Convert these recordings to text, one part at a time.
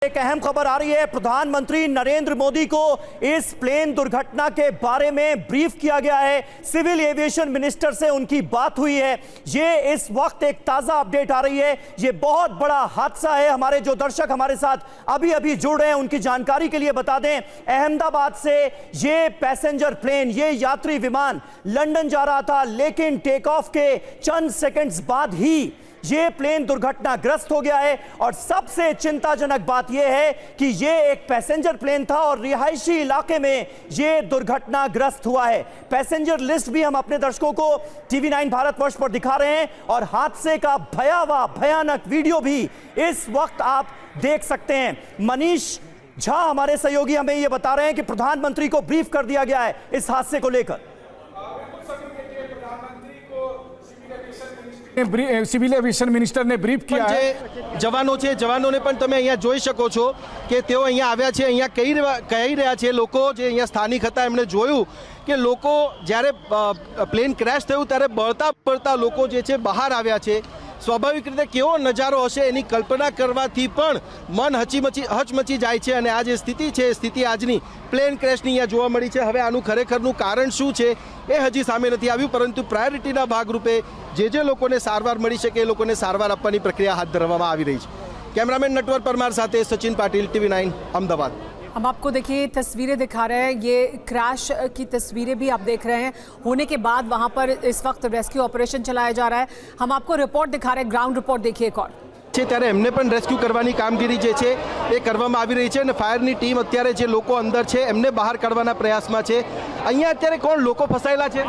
एक अहम खबर आ रही है। प्रधानमंत्री नरेंद्र मोदी को इस प्लेन दुर्घटना के बारे में ब्रीफ किया गया है। सिविल एविएशन मिनिस्टर से उनकी बात हुई है। ये इस वक्त एक ताजा अपडेट आ रही है। ये बहुत बड़ा हादसा है। हमारे जो दर्शक हमारे साथ अभी अभी जुड़ रहे हैं उनकी जानकारी के लिए बता दें, अहमदाबाद से ये पैसेंजर प्लेन, ये यात्री विमान लंदन जा रहा था, लेकिन टेक ऑफ के चंद सेकंड्स बाद ही ये प्लेन दुर्घटनाग्रस्त हो गया है। और सबसे चिंताजनक बात यह है कि ये एक पैसेंजर प्लेन था और रिहायशी इलाके में ये दुर्घटनाग्रस्त हुआ है। पैसेंजर लिस्ट भी हम अपने दर्शकों को TV9 भारतवर्ष पर दिखा रहे हैं और हादसे का भयावह भयानक वीडियो भी इस वक्त आप देख सकते हैं। मनीष झा हमारे सहयोगी हमें ये बता रहे हैं कि प्रधानमंत्री को ब्रीफ कर दिया गया है इस हादसे को लेकर। સિવિલ એવિએશન મિનિસ્ટરને બ્રીફ કિયા જે જવાનો છે, જવાનોને પણ તમે અહીંયા જોઈ શકો છો કે તેઓ અહીંયા આવ્યા છે। અહીંયા કહી રહ્યા છે લોકો જે અહીંયા સ્થાનિક હતા એમણે જોયું કે લોકો જ્યારે પ્લેન ક્રેશ થયું ત્યારે બળતા લોકો જે છે બહાર આવ્યા છે। સ્વાભાવિક રીતે કેવો નજારો હશે એની કલ્પના કરવાથી પણ મન હચમચી જાય છે। અને આ જે સ્થિતિ છે એ સ્થિતિ આજની પ્લેન ક્રેશની અહીંયા જોવા મળી છે। હવે આનું ખરેખરનું કારણ શું છે એ હજી સામે નથી આવ્યું, પરંતુ પ્રાયોરિટીના ભાગરૂપે જે લોકોને સારવાર મળી શકે એ લોકોને સારવાર આપવાની પ્રક્રિયા હાથ ધરવામાં આવી રહી છે। કેમેરામેન નટવર પરમાર સાથે સચિન પાટીલ, TV9 અમદાવાદ। हम आपको देखिए तस्वीरें दिखा रहे हैं। ये क्रैश की तस्वीरें भी आप देख रहे हैं। होने के बाद वहां पर इस वक्त रेस्क्यू ऑपरेशन चलाया जा रहा है। हम आपको रिपोर्ट दिखा रहे हैं, ग्राउंड रिपोर्ट देखिए एक और છે ત્યારે એમને પણ રેસ્ક્યુ કરવાની કામગીરી જે છે એ કરવામાં આવી રહી છે અને ફાયરની ટીમ અત્યારે જે લોકો અંદર છે એમને બહાર કાઢવાના પ્રયાસમાં છે। અહીંયા અત્યારે કોણ લોકો ફસાયેલા છે?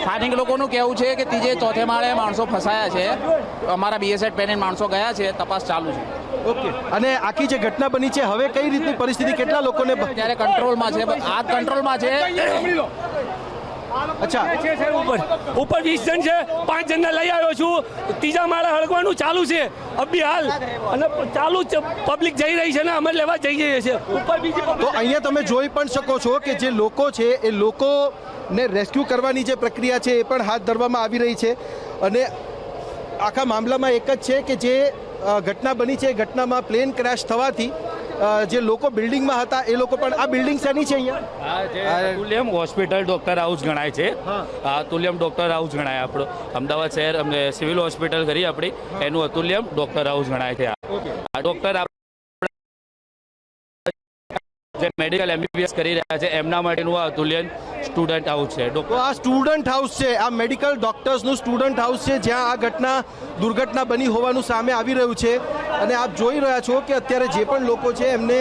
સ્થાનિક લોકોનું કહેવું છે કે ત્રીજે ચોથે માળે માણસો ફસાયા છે। અમારા BSF પહેરીને માણસો ગયા છે, તપાસ ચાલુ છે। ઓકે, અને આખી જે ઘટના બની છે હવે કઈ રીતની પરિસ્થિતિ, કેટલા લોકોને અત્યારે કંટ્રોલમાં છે, આ કંટ્રોલમાં છે। અચ્છા, ઉપર 20 જણ છે, 5 જણને લઈ આવ્યો છું। ત્રીજા માળે હળગવાનું ચાલુ છે અભી હાલ, અને ચાલુ પબ્લિક જઈ રહી છે ને અમે લેવા જઈ જઈએ છીએ ઉપર બીજી। તો અહીંયા તમે જોઈ પણ શકો છો કે જે લોકો છે એ લોકોને રેસ્ક્યુ કરવાની જે પ્રક્રિયા છે એ પણ હાથ ધરવામાં આવી રહી છે। અને આખા મામલામાં એક જ છે કે જે ઘટના બની છે, ઘટનામાં પ્લેન ક્રેશ થવાથી જે લોકો બિલ્ડિંગમાં હતા એ લોકો પણ, આ બિલ્ડિંગ શેની છે અહીંયા? તુલ્યમ હોસ્પિટલ ડોક્ટર હાઉસ ગણાય છે। આ તુલ્યમ ડોક્ટર હાઉસ ગણાય આપણો અમદાવાદ શહેર, અમને સિવિલ હોસ્પિટલ કરી આપણી, એનું અતુલ્યમ ડોક્ટર હાઉસ ગણાય છે। આ ડોક્ટર જે મેડિકલ MBBS કરી રહ્યા છે એમના માટેનું આ અતુલ્યમ સ્ટુડન્ટ હાઉસ છે। તો આ સ્ટુડન્ટ હાઉસ છે, આ મેડિકલ ડોક્ટર્સનું સ્ટુડન્ટ હાઉસ છે જ્યાં આ દુર્ઘટના બની હોવાનું સામે આવી રહ્યું છે। અને આપ જોઈ રહ્યા છો કે અત્યારે જે પણ લોકો છે એમને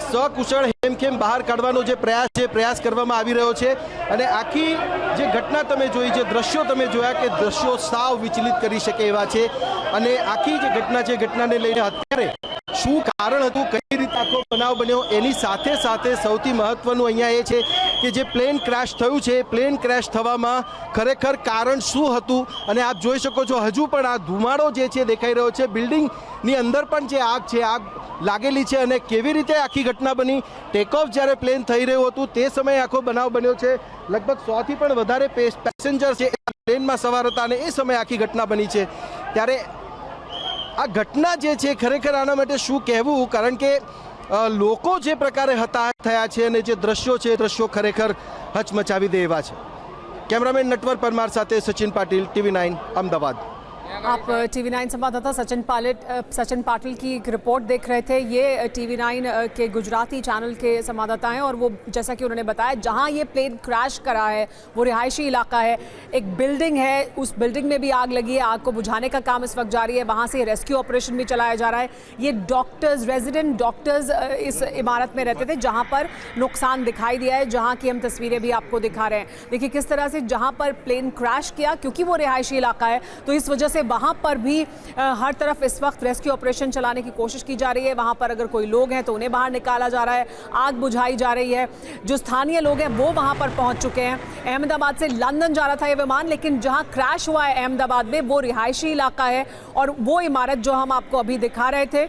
સકુશળ હેમખેમ બહાર કાઢવાનો જે પ્રયાસ કરવામાં આવી રહ્યો છે। અને આખી જે ઘટના તમે જોઈ, જે દ્રશ્યો તમે જોયા કે દ્રશ્યો સાવ વિચલિત કરી શકે એવા છે। અને આખી જે ઘટના છે, ઘટનાને લઈને અત્યારે શું કારણ હતું, કઈ રીતે આખો બનાવ બન્યો, એની સાથે સાથે સૌથી મહત્વનું અહીંયા એ છે કે જે પ્લેન ક્રેશ થયું છે, પ્લેન ક્રેશ થવામાં ખરેખર કારણ શું હતું। અને આપ જોઈ શકો છો હજુ પણ આ ધુમાડો જે છે દેખાઈ રહ્યો છે। બિલ્ડિંગની અંદર પણ જે આગ છે, આગ લાગેલી છે। અને કેવી રીતે આખી ઘટના બની, ટેક ઓફ જ્યારે પ્લેન થઈ રહ્યું હતું તે સમયે આખો બનાવ બન્યો છે। લગભગ 100થી પણ વધારે પેસેન્જર છે પ્લેનમાં સવાર હતા અને એ સમયે આખી ઘટના બની છે। ત્યારે આ ઘટના જે છે ખરેખર આના માટે શું કહેવું, કારણ કે લોકો જે પ્રકારે હતાહત થયા છે અને જે દ્રશ્યો છે, દ્રશ્યો ખરેખર હચમચાવી દે એવા છે। કેમેરામેન નટવર પરમાર સાથે સચિન પાટીલ, TV9 અમદાવાદ। आप TV9 संवाददाता सचिन पाटिल की एक रिपोर्ट देख रहे थे। ये TV9 के गुजराती चैनल के संवाददाता हैं और वो जैसा कि उन्होंने बताया जहां ये प्लेन क्रैश करा है वो रिहायशी इलाका है, एक बिल्डिंग है, उस बिल्डिंग में भी आग लगी है। आग को बुझाने का काम इस वक्त जारी है। वहां से रेस्क्यू ऑपरेशन भी चलाया जा रहा है। ये डॉक्टर्स, रेजिडेंट डॉक्टर्स इस इमारत में रहते थे जहाँ पर नुकसान दिखाई दिया है, जहाँ की हम तस्वीरें भी आपको दिखा रहे हैं। देखिए किस तरह से जहाँ पर प्लेन क्रैश किया, क्योंकि वो रिहायशी इलाका है तो इस वजह से वहां पर भी हर तरफ इस वक्त रेस्क्यू ऑपरेशन चलाने की कोशिश की जा रही है। वहां पर अगर कोई लोग हैं तो उन्हें बाहर निकाला जा रहा है, आग बुझाई जा रही है। जो स्थानीय लोग हैं वो वहां पर पहुंच चुके हैं। अहमदाबाद से लंदन जा रहा था ये विमान, लेकिन जहां क्रैश हुआ है अहमदाबाद में वो रिहायशी इलाका है। और वो इमारत जो हम आपको अभी दिखा रहे थे,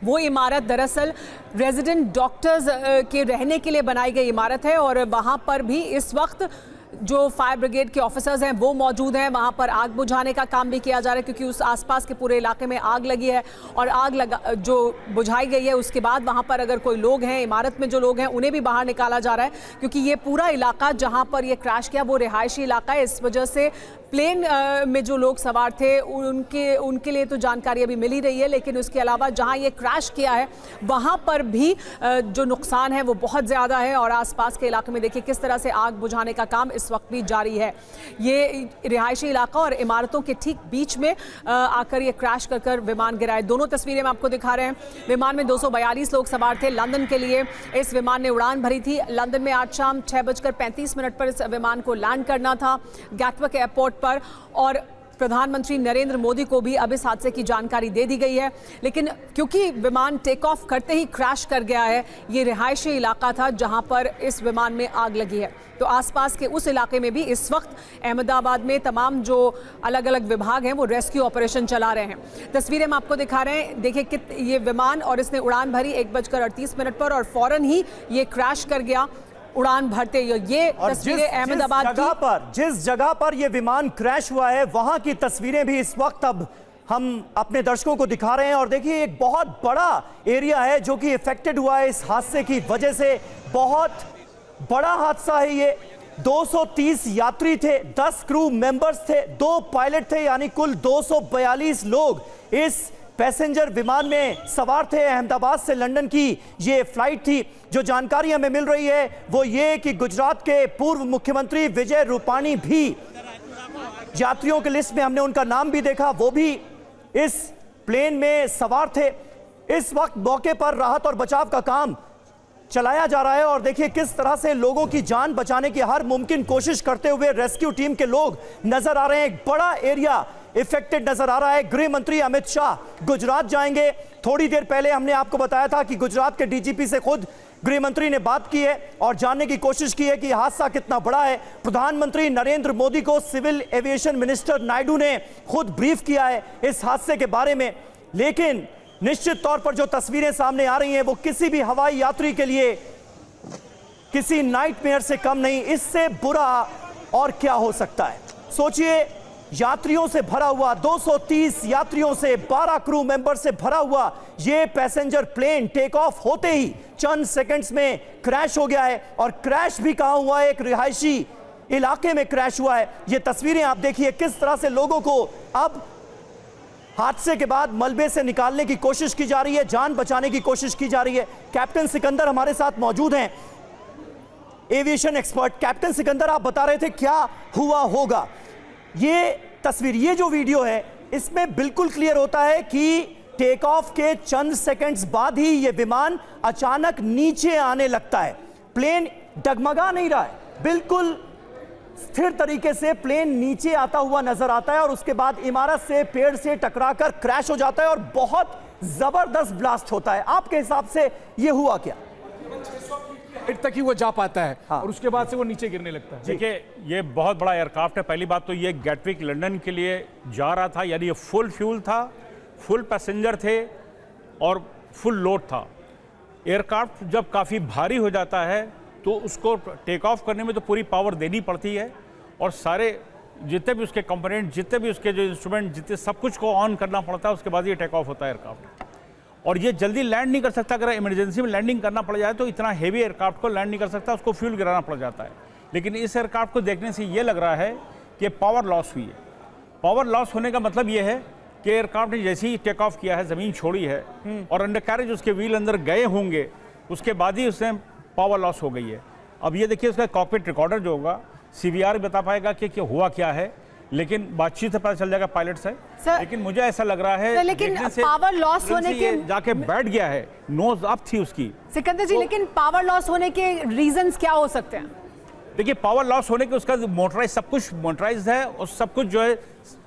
वो इमारत दरअसल रेजिडेंट डॉक्टर्स के रहने के लिए बनाई गई इमारत है। और वहां पर भी इस वक्त जो फायर ब्रिगेड के ऑफिसर्स हैं वो मौजूद हैं। वहाँ पर आग बुझाने का काम भी किया जा रहा है क्योंकि उस आसपास के पूरे इलाके में आग लगी है और आग जो बुझाई गई है उसके बाद वहाँ पर अगर कोई लोग हैं, इमारत में जो लोग हैं, उन्हें भी बाहर निकाला जा रहा है क्योंकि ये पूरा इलाका जहाँ पर ये क्रैश किया वो रिहायशी इलाका है। इस वजह से प्लेन में जो लोग सवार थे उनके लिए तो जानकारी अभी मिल ही रही है, लेकिन उसके अलावा जहाँ ये क्रैश किया है वहाँ पर भी जो नुकसान है वो बहुत ज़्यादा है और आसपास के इलाके में देखिए किस तरह से आग बुझाने का काम इस वक्त भी जारी है। ये रिहायशी इलाका और इमारतों के ठीक बीच में आकर ये क्रैश कर विमान गिरा है। दोनों तस्वीरें हम आपको दिखा रहे हैं। विमान में 242 लोग सवार थे लंदन के लिए। इस विमान ने उड़ान भरी थी। लंदन में आज शाम 6:35 पर इस विमान को लैंड करना था गैटविक एयरपोर्ट पर और प्रधानमंत्री नरेंद्र मोदी को भी अब इस हादसे की जानकारी दे दी गई है, लेकिन क्योंकि विमान टेक ऑफ करते ही क्रैश कर गया है, ये रिहायशी इलाका था जहां पर इस विमान में आग लगी है। तो आसपास के उस इलाके में भी इस वक्त अहमदाबाद में तमाम जो अलग अलग विभाग हैं वो रेस्क्यू ऑपरेशन चला रहे हैं। तस्वीरें हम आपको दिखा रहे हैं। देखिए ये विमान और इसने उड़ान भरी 1:38 पर और फौरन ही ये क्रैश कर गया उड़ान भरते। ये तस्वीरें अहमदाबाद जिस जगह पर यह विमान क्रैश हुआ है वहां की तस्वीरें भी इस वक्त अब हम अपने दर्शकों को दिखा रहे हैं। और देखिए एक बहुत बड़ा एरिया है जो कि इफेक्टेड हुआ है इस हादसे की वजह से। बहुत बड़ा हादसा है ये। 230 यात्री थे, 10 क्रू मेंबर्स थे, 2 पायलट थे, यानी कुल 242 लोग इस पैसेंजर विमान में सवार थे। अहमदाबाद से लंदन की ये फ्लाइट थी। जो जानकारी हमें मिल रही है वो ये कि गुजरात के पूर्व मुख्यमंत्री विजय रूपाणी भी यात्रियों की लिस्ट में, हमने उनका नाम भी देखा, वो भी इस प्लेन में सवार थे। इस वक्त मौके पर राहत और बचाव का काम चलाया जा रहा है और देखिए किस तरह से लोगों की जान बचाने की हर मुमकिन कोशिश करते हुए रेस्क्यू टीम के लोग नजर आ रहे हैं। एक बड़ा एरिया इफेक्टेड नजर आ रहा है। गृह मंत्री अमित शाह गुजरात जाएंगे। थोड़ी देर पहले हमने आपको बताया था कि गुजरात के डीजीपी से खुद गृह मंत्री ने बात की है और जानने की कोशिश की है कि हादसा कितना बड़ा है। प्रधानमंत्री नरेंद्र मोदी को सिविल एविएशन मिनिस्टर नायडू ने खुद ब्रीफ किया है इस हादसे के बारे में। लेकिन निश्चित तौर पर जो तस्वीरें सामने आ रही हैं वो किसी भी हवाई यात्री के लिए किसी नाइटमेयर से कम नहीं। इससे बुरा और क्या हो सकता है। सोचिए, यात्रियों से भरा हुआ 230 यात्रियों से 12 क्रू मेंबर से भरा हुआ ये पैसेंजर प्लेन टेक ऑफ होते ही चंद सेकंड्स में क्रैश हो गया है। और क्रैश भी कहां हुआ है? एक रिहायशी इलाके में क्रैश हुआ है। ये तस्वीरें आप देखिए किस तरह से लोगों को अब हादसे के बाद मलबे से निकालने की कोशिश की जा रही है, जान बचाने की कोशिश की जा रही है। कैप्टन सिकंदर हमारे साथ मौजूद हैं, एविएशन एक्सपर्ट। कैप्टन सिकंदर, आप बता रहे थे क्या हुआ होगा। ये तस्वीर, ये जो वीडियो है, इसमें बिल्कुल क्लियर होता है कि टेक ऑफ के चंद सेकंड्स बाद ही ये विमान अचानक नीचे आने लगता है। प्लेन डगमगा नहीं रहा है, बिल्कुल स्थिर तरीके से प्लेन नीचे आता हुआ नजर आता है और उसके बाद इमारत से, पेड़ से टकराकर क्रैश हो जाता है और बहुत जबरदस्त ब्लास्ट होता है। आपके हिसाब से ये हुआ क्या? तक ही वो जा पाता है हाँ। और उसके बाद से वो नीचे गिरने लगता है। देखिए, ये बहुत बड़ा एयरक्राफ्ट है। पहली बात तो ये गैटविक लंदन के लिए जा रहा था, यानी ये फुल फ्यूल था, फुल पैसेंजर थे और फुल लोड था। एयरक्राफ्ट जब काफ़ी भारी हो जाता है तो उसको टेक ऑफ करने में तो पूरी पावर देनी पड़ती है और सारे जितने भी उसके कंपोनेंट, जितने भी उसके जो इंस्ट्रूमेंट, जितने सब कुछ को ऑन करना पड़ता है। उसके बाद ये टेक ऑफ होता है एयरक्राफ्ट। और ये जल्दी लैंड नहीं कर सकता। अगर इमरजेंसी में लैंडिंग करना पड़ जाए तो इतना हेवी एयरक्राफ्ट को लैंड नहीं कर सकता, उसको फ्यूल गिराना पड़ जाता है। लेकिन इस एयरक्राफ्ट को देखने से ये लग रहा है कि पावर लॉस हुई है। पावर लॉस होने का मतलब ये है कि एयरक्राफ्ट ने जैसे ही टेक ऑफ किया है, ज़मीन छोड़ी है और अंडर कैरेज उसके व्हील अंदर गए होंगे, उसके बाद ही उसने पावर लॉस हो गई है। अब ये देखिए, उसका कॉकपिट रिकॉर्डर जो होगा, CVR बता पाएगा कि हुआ क्या है, लेकिन बातचीत से पता चल जाएगा पायलट से। लेकिन मुझे ऐसा लग रहा है लेकिन पावर लॉस होने के जाके बैठ गया है, नोज अप थी उसकी। सिकंदर जी, लेकिन पावर लॉस होने के रीजंस क्या हो सकते हैं? देखिए, पावर लॉस होने के उसका मोटराइज, सब कुछ मोटराइज है और सब कुछ जो है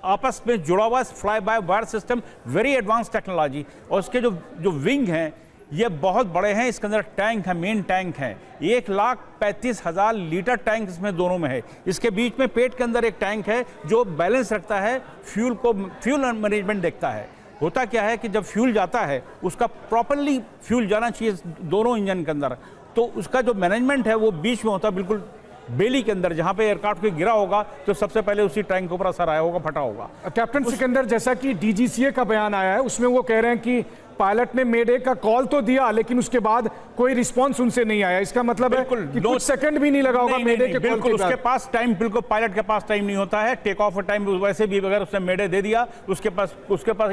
आपस में जुड़ा हुआ है। Fly by wire system, very advance technology. और उसके जो विंग हैं ये बहुत बड़े हैं। इसके अंदर टैंक है, मेन टैंक है, 1,35,000 लीटर टैंक इसमें दोनों में है। इसके बीच में पेट के अंदर एक टैंक है जो बैलेंस रखता है फ्यूल को, फ्यूल मैनेजमेंट देखता है। होता क्या है कि जब फ्यूल जाता है उसका प्रॉपरली फ्यूल जाना चाहिए दोनों इंजन के अंदर, तो उसका जो मैनेजमेंट है वो बीच में होता है, बिल्कुल बेली के अंदर जहां पे एयरक्राफ्ट के गिरा होगा तो सबसे पहले उसी टैंक के ऊपर असर आया होगा, फटा होगा। कैप्टन सिकंदर, जैसा कि डीजीसीए का बयान आया है उसमें वो कह रहे हैं कि पायलट ने मेडे का कॉल तो दिया लेकिन उसके बाद कोई रिस्पांस उनसे नहीं आया। इसका मतलब है कि कुछ सेकंड भी नहीं लगा होगा मेडे के बिल्कुल उसके पास टाइम, बिल्कुल पायलट के पास टाइम नहीं होता है। टेक ऑफ टाइम वैसे भी अगर उसने मेडे दे दिया उसके पास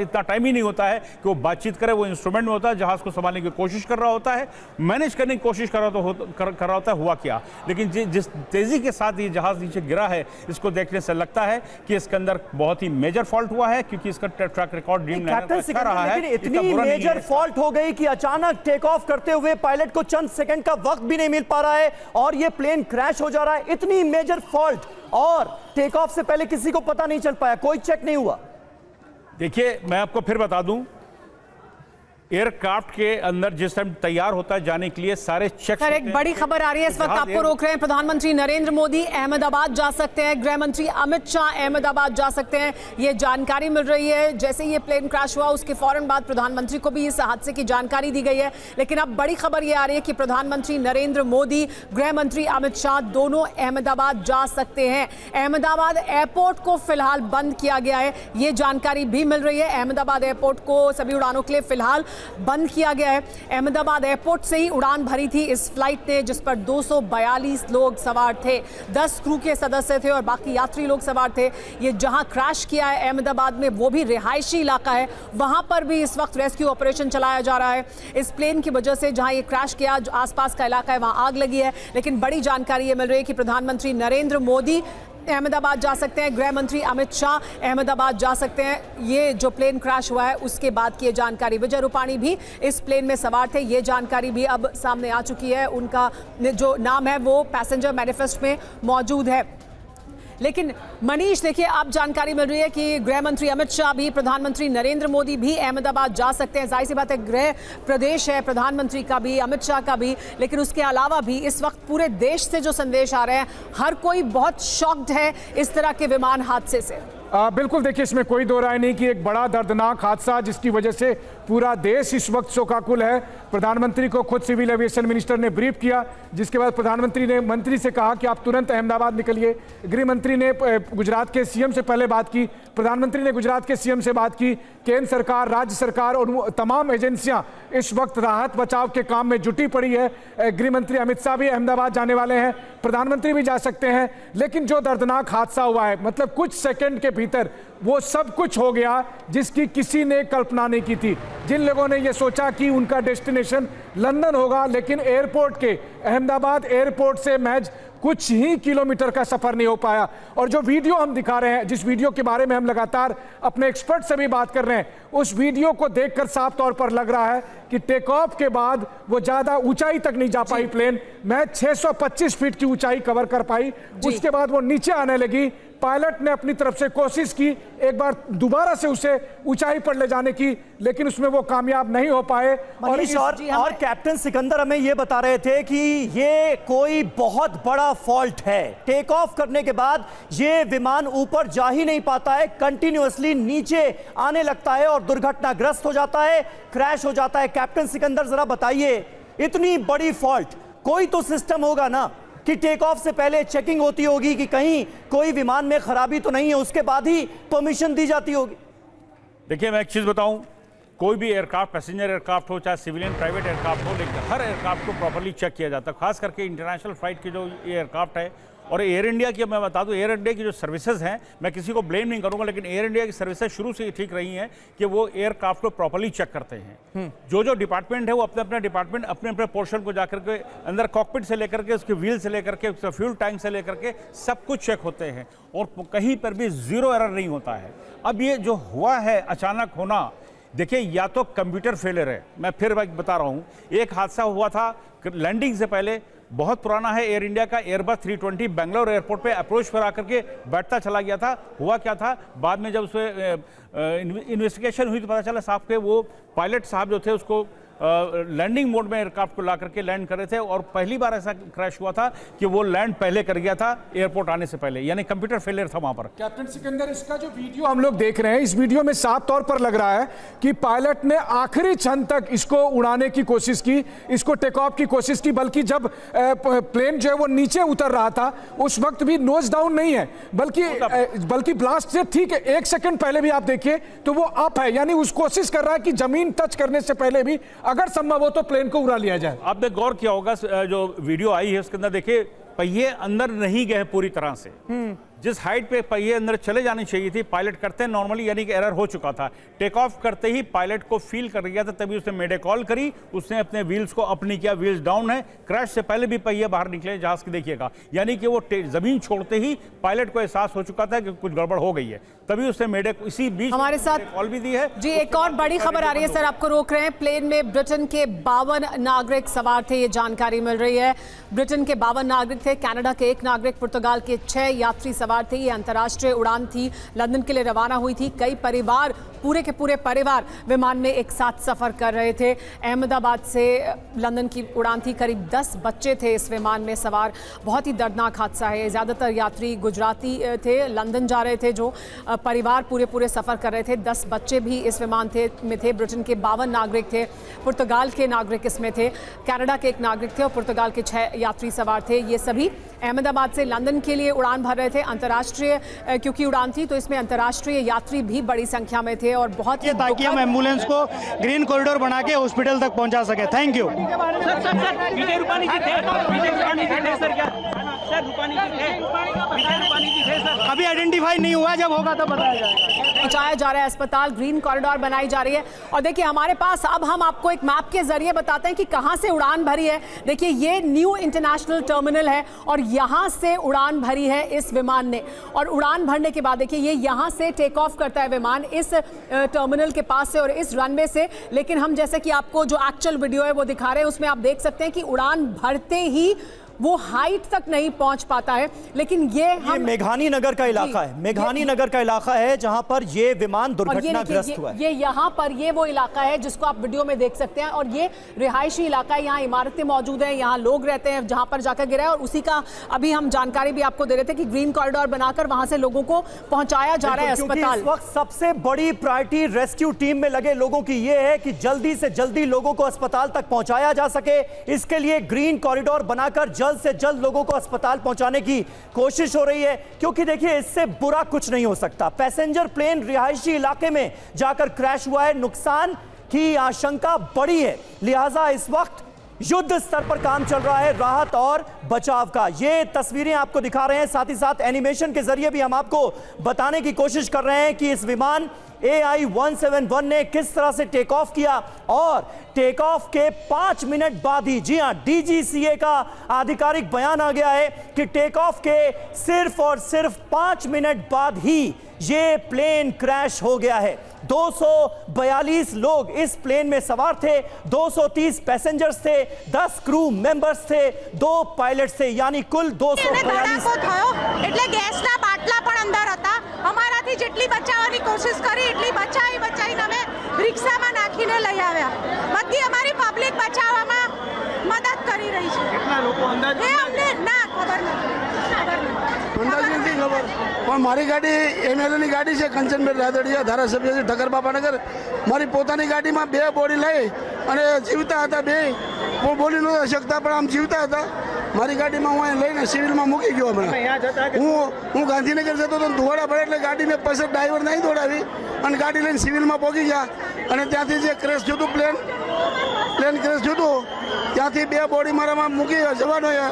इतना टाइम ही नहीं होता है कि वो बातचीत करे। वो इंस्ट्रूमेंट में होता है, जहाज को संभालने की कोशिश कर रहा होता है, मैनेज करने की कोशिश कर रहा होता है। हुआ क्या, लेकिन जिस तेजी के साथ ये जहाज नीचे गिरा है, इसको देखने से लगता है कि इसके अंदर बहुत ही मेजर फॉल्ट हुआ है, क्योंकि इसका ट्रैक रिकॉर्ड ड्रीमलाइनर अच्छा रहा है। इतनी मेजर फॉल्ट हो गई कि अचानक टेक ऑफ करते हुए पायलट को चंद सेकंड का वक्त भी नहीं मिल पा रहा है और ये प्लेन क्रैश हो जा रहा है। इतनी मेजर फॉल्ट और टेक ऑफ से पहले किसी को पता नहीं चल पाया, कोई चेक नहीं हुआ। देखिए मैं आपको फिर बता दूं, एयरक्राफ्ट के अंदर जिस टाइम तैयार होता है जाने के लिए सारे चेक। सर, एक बड़ी खबर आ रही है इस वक्त, आपको रोक रहे हैं। प्रधानमंत्री नरेंद्र मोदी अहमदाबाद जा सकते हैं, गृह मंत्री अमित शाह अहमदाबाद जा सकते हैं, ये जानकारी मिल रही है। जैसे ये प्लेन क्रैश हुआ उसके फौरन बाद प्रधानमंत्री को भी इस हादसे की जानकारी दी गई है। लेकिन अब बड़ी खबर ये आ रही है कि प्रधानमंत्री नरेंद्र मोदी, गृह मंत्री अमित शाह दोनों अहमदाबाद जा सकते हैं। अहमदाबाद एयरपोर्ट को फिलहाल बंद किया गया है, ये जानकारी भी मिल रही है। अहमदाबाद एयरपोर्ट को सभी उड़ानों के लिए फिलहाल बंद किया गया है। अहमदाबाद एयरपोर्ट से ही उड़ान भरी थी इस फ्लाइट ने, जिस पर 242 लोग सवार थे, 10 क्रू के सदस्य थे और बाकी यात्री लोग सवार थे। ये जहां क्रैश किया है अहमदाबाद में, वो भी रिहायशी इलाका है, वहां पर भी इस वक्त रेस्क्यू ऑपरेशन चलाया जा रहा है। इस प्लेन की वजह से जहां ये क्रैश किया, जो आसपास का इलाका है वहां आग लगी है। लेकिन बड़ी जानकारी ये मिल रही है कि प्रधानमंत्री नरेंद्र मोदी अहमदाबाद जा सकते हैं, गृह मंत्री अमित शाह अहमदाबाद जा सकते हैं। ये जो प्लेन क्रैश हुआ है उसके बाद की ये जानकारी, विजय रूपाणी भी इस प्लेन में सवार थे, ये जानकारी भी अब सामने आ चुकी है। उनका जो नाम है वो पैसेंजर मैनिफेस्ट में मौजूद है। लेकिन मनीष, देखिए अब जानकारी मिल रही है कि गृह मंत्री अमित शाह भी, प्रधानमंत्री नरेंद्र मोदी भी अहमदाबाद जा सकते हैं। जाहिर सी बात है, गृह प्रदेश है प्रधानमंत्री का भी, अमित शाह का भी, लेकिन उसके अलावा भी इस वक्त पूरे देश से जो संदेश आ रहे हैं, हर कोई बहुत शॉक्ड है इस तरह के विमान हादसे से। बिल्कुल, देखिए इसमें कोई दो राय नहीं कि एक बड़ा दर्दनाक हादसा जिसकी वजह से पूरा देश इस वक्त शोकाकुल है। प्रधानमंत्री को खुद सिविल एविएशन मिनिस्टर ने ब्रीफ किया, जिसके बाद प्रधानमंत्री ने मंत्री से कहा कि आप तुरंत अहमदाबाद निकलिए। गृह मंत्री ने गुजरात के सीएम से पहले बात की, प्रधानमंत्री ने गुजरात के सीएम से बात की। केंद्र सरकार, राज्य सरकार और तमाम एजेंसियां इस वक्त राहत बचाव के काम में जुटी पड़ी है। गृह मंत्री अमित शाह भी अहमदाबाद जाने वाले हैं, प्रधानमंत्री भी जा सकते हैं। लेकिन जो दर्दनाक हादसा हुआ है, मतलब कुछ सेकंड के भीतर वो सब कुछ हो गया जिसकी किसी ने कल्पना नहीं की थी। जिन लोगों ने ये सोचा कि उनका डेस्टिनेशन लंदन होगा, लेकिन एयरपोर्ट के, अहमदाबाद एयरपोर्ट से महज कुछ ही किलोमीटर का सफर नहीं हो पाया। और जो वीडियो हम दिखा रहे हैं, जिस वीडियो के बारे में हम लगातार अपने एक्सपर्ट से भी बात कर रहे हैं, उस वीडियो को देखकर साफ तौर पर लग रहा है कि टेक ऑफ के बाद वो ज्यादा ऊंचाई तक नहीं जा पाई प्लेन, महज 625 फीट की ऊंचाई कवर कर पाई। उसके बाद वो नीचे आने लगी। पायलट ने अपनी तरफ से कोशिश की एक बार दोबारा से उसे ऊंचाई पर ले जाने की, लेकिन उसमें वो कामयाब नहीं हो पाए। और कैप्टन सिकंदर हमें ये बता रहे थे कि ये कोई बहुत बड़ा फॉल्ट है। टेक ऑफ करने के बाद ये विमान ऊपर जा ही नहीं पाता है, कंटिन्यूअसली नीचे आने लगता है और दुर्घटनाग्रस्त हो जाता है, क्रैश हो जाता है। कैप्टन सिकंदर जरा बताइए, इतनी बड़ी फॉल्ट, कोई तो सिस्टम होगा ना कि टेक ऑफ से पहले चेकिंग होती होगी कि कहीं कोई विमान में खराबी तो नहीं है, उसके बाद ही परमिशन दी जाती होगी। देखिए मैं एक चीज बताऊं, कोई भी एयरक्राफ्ट, पैसेंजर एयरक्राफ्ट हो चाहे सिविलियन प्राइवेट एयरक्राफ्ट हो, लेकिन हर एयरक्राफ्ट को प्रॉपर्ली चेक किया जाता है। खास करके इंटरनेशनल फ्लाइट के जो एयरक्राफ्ट है, और एयर इंडिया की मैं बता दूं, एयर इंडिया की जो सर्विसेज हैं, मैं किसी को ब्लेम नहीं करूंगा, लेकिन एयर इंडिया की सर्विसेज शुरू से ही ठीक रही हैं कि वो एयरक्राफ्ट को प्रॉपर्ली चेक करते हैं। जो डिपार्टमेंट है वो अपने अपने डिपार्टमेंट अपने अपने पोर्शन को जाकर के अंदर कॉकपिट से लेकर के, उसके व्हील से लेकर के, उसके फ्यूल टैंक से लेकर के सब कुछ चेक होते हैं और कहीं पर भी जीरो एरर नहीं होता है। अब ये जो हुआ है अचानक होना, देखिए या तो कंप्यूटर फेलियर है, मैं फिर बता रहा हूँ। एक हादसा हुआ था लैंडिंग से पहले, बहुत पुराना है, एयर इंडिया का एयरबस 320 बेंगलोर एयरपोर्ट पे अप्रोच पर आकर के बैठता चला गया था। हुआ क्या था, बाद में जब उसमें इन्वेस्टिगेशन हुई तो पता चला साहब के वो पायलट साहब जो थे उसको लैंडिंग मोड में एयरक्राफ्ट को ला करके लैंड कर रहे थे और पहली बार ऐसा क्रैश हुआ था कि वो लैंड पहले कर गया था एयरपोर्ट आने से पहले, यानी कंप्यूटर फेलियर था वहां पर। कैप्टन सिकंदर, इसका जो वीडियो हम लोग देख रहे हैं, इस वीडियो में साफ तौर पर लग रहा है कि पायलट ने आखिरी क्षण तक इसको उड़ाने की कोशिश की, इसको टेक ऑफ की कोशिश की, बल्कि जब प्लेन जो है वो नीचे उतर रहा था उस वक्त भी नोज डाउन नहीं है, बल्कि ब्लास्ट से ठीक 1 सेकंड पहले भी आप देखिए तो वो अप है, यानी उस कोशिश कर रहा है कि जमीन टच करने से पहले भी अगर संभव हो तो प्लेन को उड़ा लिया जाए। आपने गौर किया होगा जो वीडियो आई है उसके अंदर देखिए पहिए अंदर नहीं गए पूरी तरह से, जिस हाइट पे पहिए अंदर चले जानी चाहिए थी पायलट करते हैं नॉर्मली, यानी कि एरर हो चुका था। टेक ऑफ करते ही पायलट को फील कर गया था, तभी उसने मेडे कॉल करी, उसने अपने व्हील्स को अप नहीं किया, व्हील्स डाउन है। क्रैश से पहले भी पहिए बाहर निकले जहाज की, देखिएगा, यानी कि वो जमीन छोड़ते ही पायलट को एहसास हो चुका था कि कुछ गड़बड़ हो गई है, तभी उसने मेडे इसी बीच हमारे साथ कॉल भी दी है। जी, एक और बड़ी खबर आ रही है सर, आपको रोक रहे हैं। प्लेन में ब्रिटेन के 52 नागरिक सवार थे, ये जानकारी मिल रही है। ब्रिटेन के 52 नागरिक थे, कनाडा के 1 नागरिक, पुर्तगाल के 6 यात्री सवार थे। ये अंतर्राष्ट्रीय उड़ान थी, लंदन के लिए रवाना हुई थी। कई परिवार, पूरे के पूरे परिवार विमान में एक साथ सफर कर रहे थे। अहमदाबाद से लंदन की उड़ान थी, करीब 10 बच्चे थे इस विमान में सवार। बहुत ही दर्दनाक हादसा है। ज़्यादातर यात्री गुजराती थे, लंदन जा रहे थे, जो परिवार पूरे सफर कर रहे थे। 10 बच्चे भी इस विमान में थे। ब्रिटेन के 52 नागरिक थे, पुर्तगाल के नागरिक इसमें थे, कनाडा के 1 नागरिक थे और पुर्तगाल के 6 यात्री सवार थे। ये सभी अहमदाबाद से लंदन के लिए उड़ान भर रहे थे। अंतर्राष्ट्रीय क्योंकि उड़ान थी तो इसमें अंतर्राष्ट्रीय यात्री भी बड़ी संख्या में थे और बहुत ही ताकि हम एम्बुलेंस को ग्रीन कॉरिडोर बना के हॉस्पिटल तक पहुंचा सके। Thank you. अभी आइडेंटिफाई नहीं हुआ, जब होगा तब बताया जाएगा। पहुंचाया जा रहा है अस्पताल, ग्रीन कॉरिडोर बनाई जा रही है। और देखिए हमारे पास अब हम आपको एक मैप के जरिए बताते हैं कि कहां से उड़ान भरी है। देखिए ये न्यू इंटरनेशनल टर्मिनल है और यहां से उड़ान भरी है इस विमान ने। और उड़ान भरने के बाद देखिए ये यहां से टेक ऑफ करता है विमान इस टर्मिनल के पास से और इस रनवे से। लेकिन हम जैसे कि आपको जो एक्चुअल वीडियो है वो दिखा रहे हैं, उसमें आप देख सकते हैं कि उड़ान भरते ही वो हाइट तक नहीं पहुंच पाता है। लेकिन ये मेघानी नगर का इलाका है, मेघानी नगर का इलाका है जहां पर ये विमान दुर्घटनाग्रस्त हुआ है। ये यहाँ पर ये वो इलाका है जिसको आप वीडियो में देख सकते हैं और ये रिहायशी इलाका है। यहाँ इमारतें मौजूद हैं, यहाँ लोग रहते हैं जहां पर जाकर गिरा है और उसी का अभी हम जानकारी भी आपको दे रहे थे कि ग्रीन कॉरिडोर बनाकर वहां से लोगों को पहुंचाया जा रहा है अस्पताल। इस वक्त सबसे बड़ी प्रायोरिटी रेस्क्यू टीम में लगे लोगों की ये है कि जल्दी से जल्दी लोगों को अस्पताल तक पहुंचाया जा सके। इसके लिए ग्रीन कॉरिडोर बनाकर जल्द से जल्द लोगों को अस्पताल पहुंचाने की कोशिश हो रही है, क्योंकि देखिए इससे बुरा कुछ नहीं हो सकता। पैसेंजर प्लेन रिहायशी इलाके में जाकर क्रैश हुआ है, नुकसान की आशंका बड़ी है, लिहाजा इस वक्त युद्ध स्तर पर काम चल रहा है राहत और बचाव का। ये तस्वीरें आपको दिखा रहे हैं, साथ ही साथ एनिमेशन के जरिए भी हम आपको बताने की कोशिश कर रहे हैं कि इस विमान AI-171 ने किस तरह से टेक ऑफ किया और टेक ऑफ के 5 मिनट बाद ही, जी हां, DGCA का आधिकारिक बयान आ गया है कि टेक ऑफ के सिर्फ और सिर्फ 5 मिनट बाद ही ये प्लेन क्रैश हो गया है। 242 लोग इस प्लेन में सवार थे, 230 पैसेंजर्स थे, 10 क्रू मेंबर्स थे, 2 पायलट्स थे, यानी कुल 242। એટલે ગેસના બાટલા પણ અંદર હતા। અમારાથી જેટલી બચાવવાની કોશિશ કરી એટલી બચાવીને અમે રિક્ષામાં નાખીને લઈ આવ્યા। બધી અમારી પબ્લિક બચાવવામાં મદદ કરી રહી છે। કેટલા લોકો અંદાજ એ અમને ના ખબર નથી। અંદાજ નથી ખબર, પણ મારી ગાડી MLA ની ગાડી છે, કંચનબેન રાદડિયા, ધારાસભ્ય છે ઠક્કર બાપાનગર। મારી પોતાની ગાડીમાં 2 બોડી લઈ અને જીવતા હતા, 2 બોલી નહોતા શકતા પણ આમ જીવતા હતા। મારી ગાડીમાં હું અહીં લઈને સિવિલમાં મૂકી ગયો હમણાં। હું ગાંધીનગર જતો તો ધોળા પડે એટલે ગાડી મેં પછી ડ્રાઈવર નહીં દોડાવી અને ગાડી લઈને સિવિલમાં પહોંચી ગયા અને ત્યાંથી જે ક્રેશ થયું હતું પ્લેન ક્રેશ થયું હતું ત્યાંથી 2 બોડી મારામાં મૂકી જવાનોએ,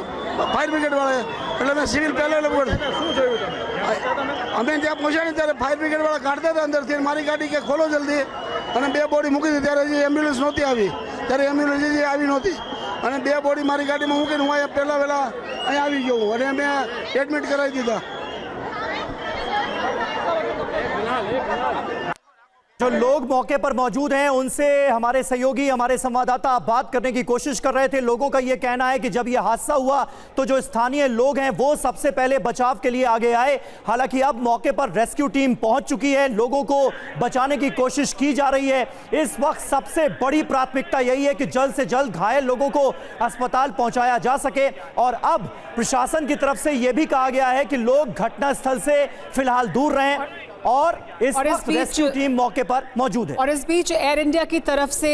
ફાયર બ્રિગેડવાળાએ, એટલે મેં સિવિલ પહેલાં અમે ત્યાં પહોંચ્યા ને ત્યારે ફાયર બ્રિગેડવાળા કાઢતા હતા અંદરથી, મારી ગાડી કે ખોલો જલ્દી, અને 2 બોડી મૂકી હતી ત્યારે હજી એમ્બ્યુલન્સ નહોતી આવી, ત્યારે એમ્બ્યુલન્સ હજી આવી નહોતી અને 2 બોડી મારી ગાડીમાં મૂકીને હું અહીંયા પહેલાં અહીં આવી ગયો અને મેં એડમિટ કરાવી દીધા। जो लोग मौके पर मौजूद हैं उनसे हमारे सहयोगी, हमारे संवाददाता बात करने की कोशिश कर रहे थे। लोगों का यह कहना है कि जब यह हादसा हुआ तो जो स्थानीय लोग हैं वो सबसे पहले बचाव के लिए आगे आए। हालांकि अब मौके पर रेस्क्यू टीम पहुंच चुकी है, लोगों को बचाने की कोशिश की जा रही है। इस वक्त सबसे बड़ी प्राथमिकता यही है कि जल्द से जल्द घायल लोगों को अस्पताल पहुंचाया जा सके। और अब प्रशासन की तरफ से यह भी कहा गया है कि लोग घटनास्थल से फिलहाल दूर रहें और इस वक्त रेस्क्यू टीम मौके पर मौजूद है। और इस बीच एयर इंडिया की तरफ से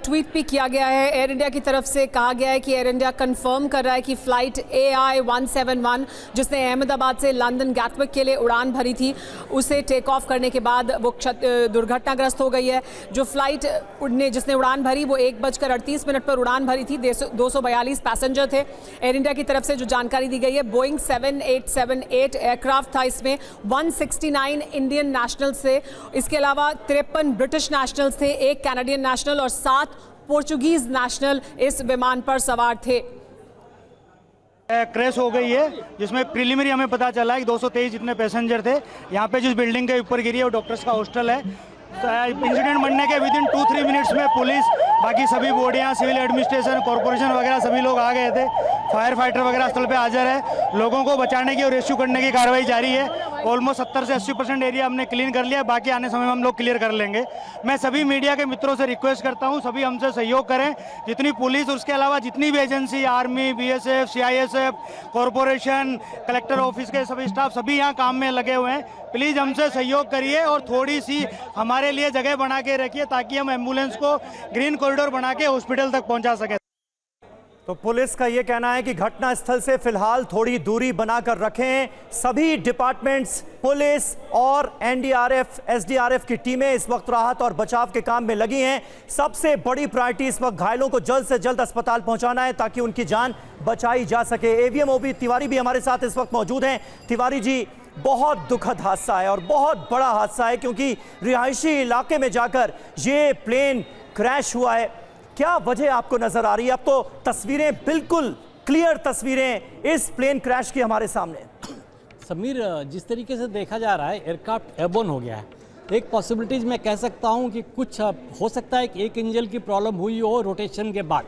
ट्वीट भी किया गया है। एयर इंडिया की तरफ से कहा गया है कि एयर इंडिया कंफर्म कर रहा है कि फ्लाइट AI 171 जिसने अहमदाबाद से लंदन गैटविक के लिए उड़ान भरी थी, उसे टेक ऑफ करने के बाद वो दुर्घटनाग्रस्त हो गई है। जो फ्लाइट जिसने उड़ान भरी वो 1:38 पर उड़ान भरी थी। 242 पैसेंजर थे। एयर इंडिया की तरफ से जो जानकारी दी गई है, बोइंग 7878 एयरक्राफ्ट था, इसमें 169 इंडियन नेशनल से, इसके अलावा 53 ब्रिटिश नेशनल थे, 1 कैनेडियन नेशनल और 7 पोर्चुगीज नेशनल इस विमान पर सवार थे। क्रैश हो गई है जिसमें प्रिलिमिनरी हमें पता चला है कि 223 जितने पैसेंजर थे। यहाँ पे जिस बिल्डिंग के ऊपर गिरी है वो डॉक्टर्स का हॉस्टल है। इंसिडेंट बनने के विदिन 2-3 मिनट्स में पुलिस, बाकी सभी बॉडियाँ, सिविल एडमिनिस्ट्रेशन, कॉर्पोरेशन वगैरह सभी लोग आ गए थे। फायर फाइटर वगैरह स्थल पे हाजिर है। लोगों को बचाने की और रेस्क्यू करने की कार्रवाई जारी है। ऑलमोस्ट 70 से 80% एरिया हमने क्लीन कर लिया, बाकी आने समय में हम लोग क्लियर कर लेंगे। मैं सभी मीडिया के मित्रों से रिक्वेस्ट करता हूं, सभी हमसे सहयोग करें। जितनी पुलिस, उसके अलावा जितनी भी agency, army, BSF, CISF, corporation, collector office के सभी स्टाफ, सभी यहाँ काम में लगे हुए हैं। प्लीज़ हमसे सहयोग करिए और थोड़ी सी हमारे लिए जगह बना के रखिए ताकि हम एम्बुलेंस को ग्रीन कॉरिडोर बना के हॉस्पिटल तक पहुँचा सकें। तो पुलिस का यह कहना है कि घटनास्थल से फिलहाल थोड़ी दूरी बनाकर रखें। सभी डिपार्टमेंट्स, पुलिस और NDRF, SDRF की टीमें इस वक्त राहत और बचाव के काम में लगी हैं। सबसे बड़ी प्रायोरिटी इस वक्त घायलों को जल्द से जल्द अस्पताल पहुंचाना है ताकि उनकी जान बचाई जा सके। AVM OB तिवारी भी हमारे साथ इस वक्त मौजूद हैं। तिवारी जी, बहुत दुखद हादसा है और बहुत बड़ा हादसा है क्योंकि रिहायशी इलाके में जाकर ये प्लेन क्रैश हुआ है। क्या वजह आपको नजर आ रही है? अब तो तस्वीरें, बिल्कुल क्लियर तस्वीरें इस प्लेन क्रैश की हमारे सामने। समीर, जिस तरीके से देखा जा रहा है एयरक्राफ्ट एयरबोर्न हो गया है। एक पॉसिबिलिटीज मैं कह सकता हूं कि कुछ हो सकता है कि एक इंजन की प्रॉब्लम हुई हो रोटेशन के बाद।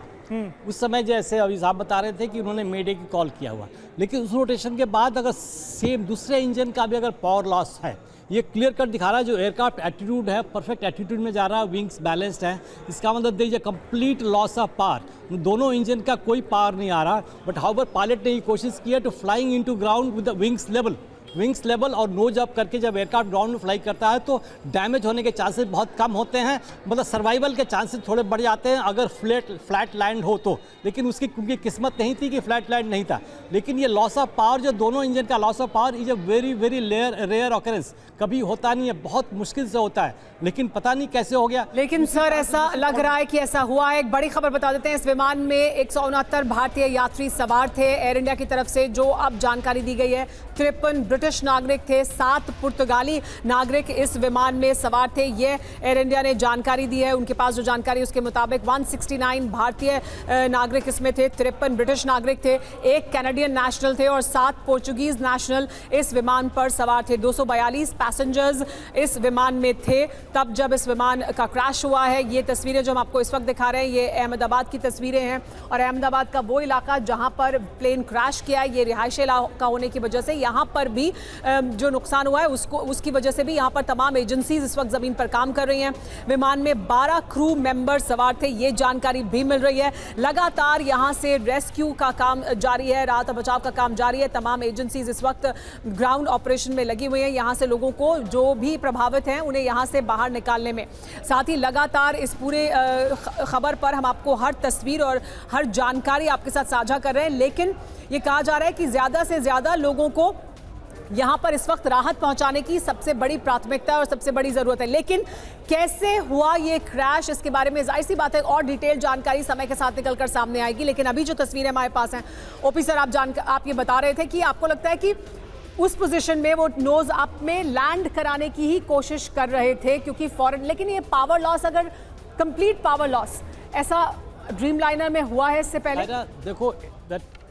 उस समय जैसे अभी साहब बता रहे थे कि उन्होंने मेडे की कॉल किया हुआ, लेकिन उस रोटेशन के बाद अगर सेम दूसरे इंजन का भी अगर पावर लॉस है, ये क्लियर कट दिखा रहा है। जो एयरक्राफ्ट एटीट्यूड है, परफेक्ट एटीट्यूड में जा रहा है, विंग्स बैलेंस्ड है, इसका मतलब देखिए कंप्लीट लॉस ऑफ पावर। दोनों इंजन का कोई पावर नहीं आ रहा, बट हाउएवर पायलट ने ये कोशिश की है to flying into ground with the wings level और नोज अप करके जब एयरक्राफ्ट ग्राउंड में फ्लाई करता है तो डैमेज होने के चांसेस बहुत कम होते हैं, मतलब सर्वाइवल के चांसेस थोड़े बढ़ जाते हैं अगर फ्लैट लैंड हो तो। लेकिन उसकी क्योंकि किस्मत नहीं थी कि फ्लैट लैंड नहीं था। लेकिन ये लॉस ऑफ पावर, जो दोनों इंजन का loss of power is a very very rare occurrence, कभी होता नहीं है, बहुत मुश्किल से होता है, लेकिन पता नहीं कैसे हो गया। लेकिन सर ऐसा लग रहा है कि ऐसा हुआ है। एक बड़ी खबर बता देते हैं, इस विमान में 169 भारतीय यात्री सवार थे। एयर इंडिया की तरफ से जो अब जानकारी दी गई है, 53 ब्रिटिश नागरिक थे, 7 पुर्तगाली नागरिक इस विमान में सवार थे। ये एयर इंडिया ने जानकारी दी है। उनके पास जो जानकारी उसके मुताबिक 169 भारतीय नागरिक इसमें थे, 53 ब्रिटिश नागरिक थे, 1 कैनेडियन नेशनल थे और 7 पोर्चुगीज नेशनल इस विमान पर सवार थे। 242 पैसेंजर्स इस विमान में थे तब जब इस विमान का क्रैश हुआ है। ये तस्वीरें जो हम आपको इस वक्त दिखा रहे हैं, ये अहमदाबाद की तस्वीरें हैं और अहमदाबाद का वो इलाका जहां पर प्लेन क्रैश किया है, ये रिहायशी इलाका होने की वजह से यहाँ पर भी जो नुकसान हुआ है उसकी वजह से भी यहाँ पर तमाम एजेंसीज इस वक्त ज़मीन पर काम कर रही हैं। विमान में 12 क्रू मेंबर सवार थे, ये जानकारी भी मिल रही है। लगातार यहाँ से रेस्क्यू का काम जारी है, राहत और बचाव का काम जारी है। तमाम एजेंसीज इस वक्त ग्राउंड ऑपरेशन में लगी हुई हैं, यहाँ से लोगों को जो भी प्रभावित हैं उन्हें यहाँ से बाहर निकालने में। साथ ही लगातार इस पूरे खबर पर हम आपको हर तस्वीर और हर जानकारी आपके साथ साझा कर रहे हैं, लेकिन ये कहा जा रहा है कि ज़्यादा से ज़्यादा लोगों को यहाँ पर इस वक्त राहत पहुंचाने की सबसे बड़ी प्राथमिकता और सबसे बड़ी ज़रूरत है। लेकिन कैसे हुआ ये क्रैश, इसके बारे में जाहिर सी बात है और डिटेल जानकारी समय के साथ निकलकर सामने आएगी। लेकिन अभी जो तस्वीरें हमारे पास हैं, ओपी सर आप ये बता रहे थे कि आपको लगता है कि उस पोजीशन में वो नोज अप में लैंड कराने की ही कोशिश कर रहे थे क्योंकि फॉरेन, लेकिन ये पावर लॉस, अगर कंप्लीट पावर लॉस ऐसा ड्रीमलाइनर में हुआ है इससे पहले? देखो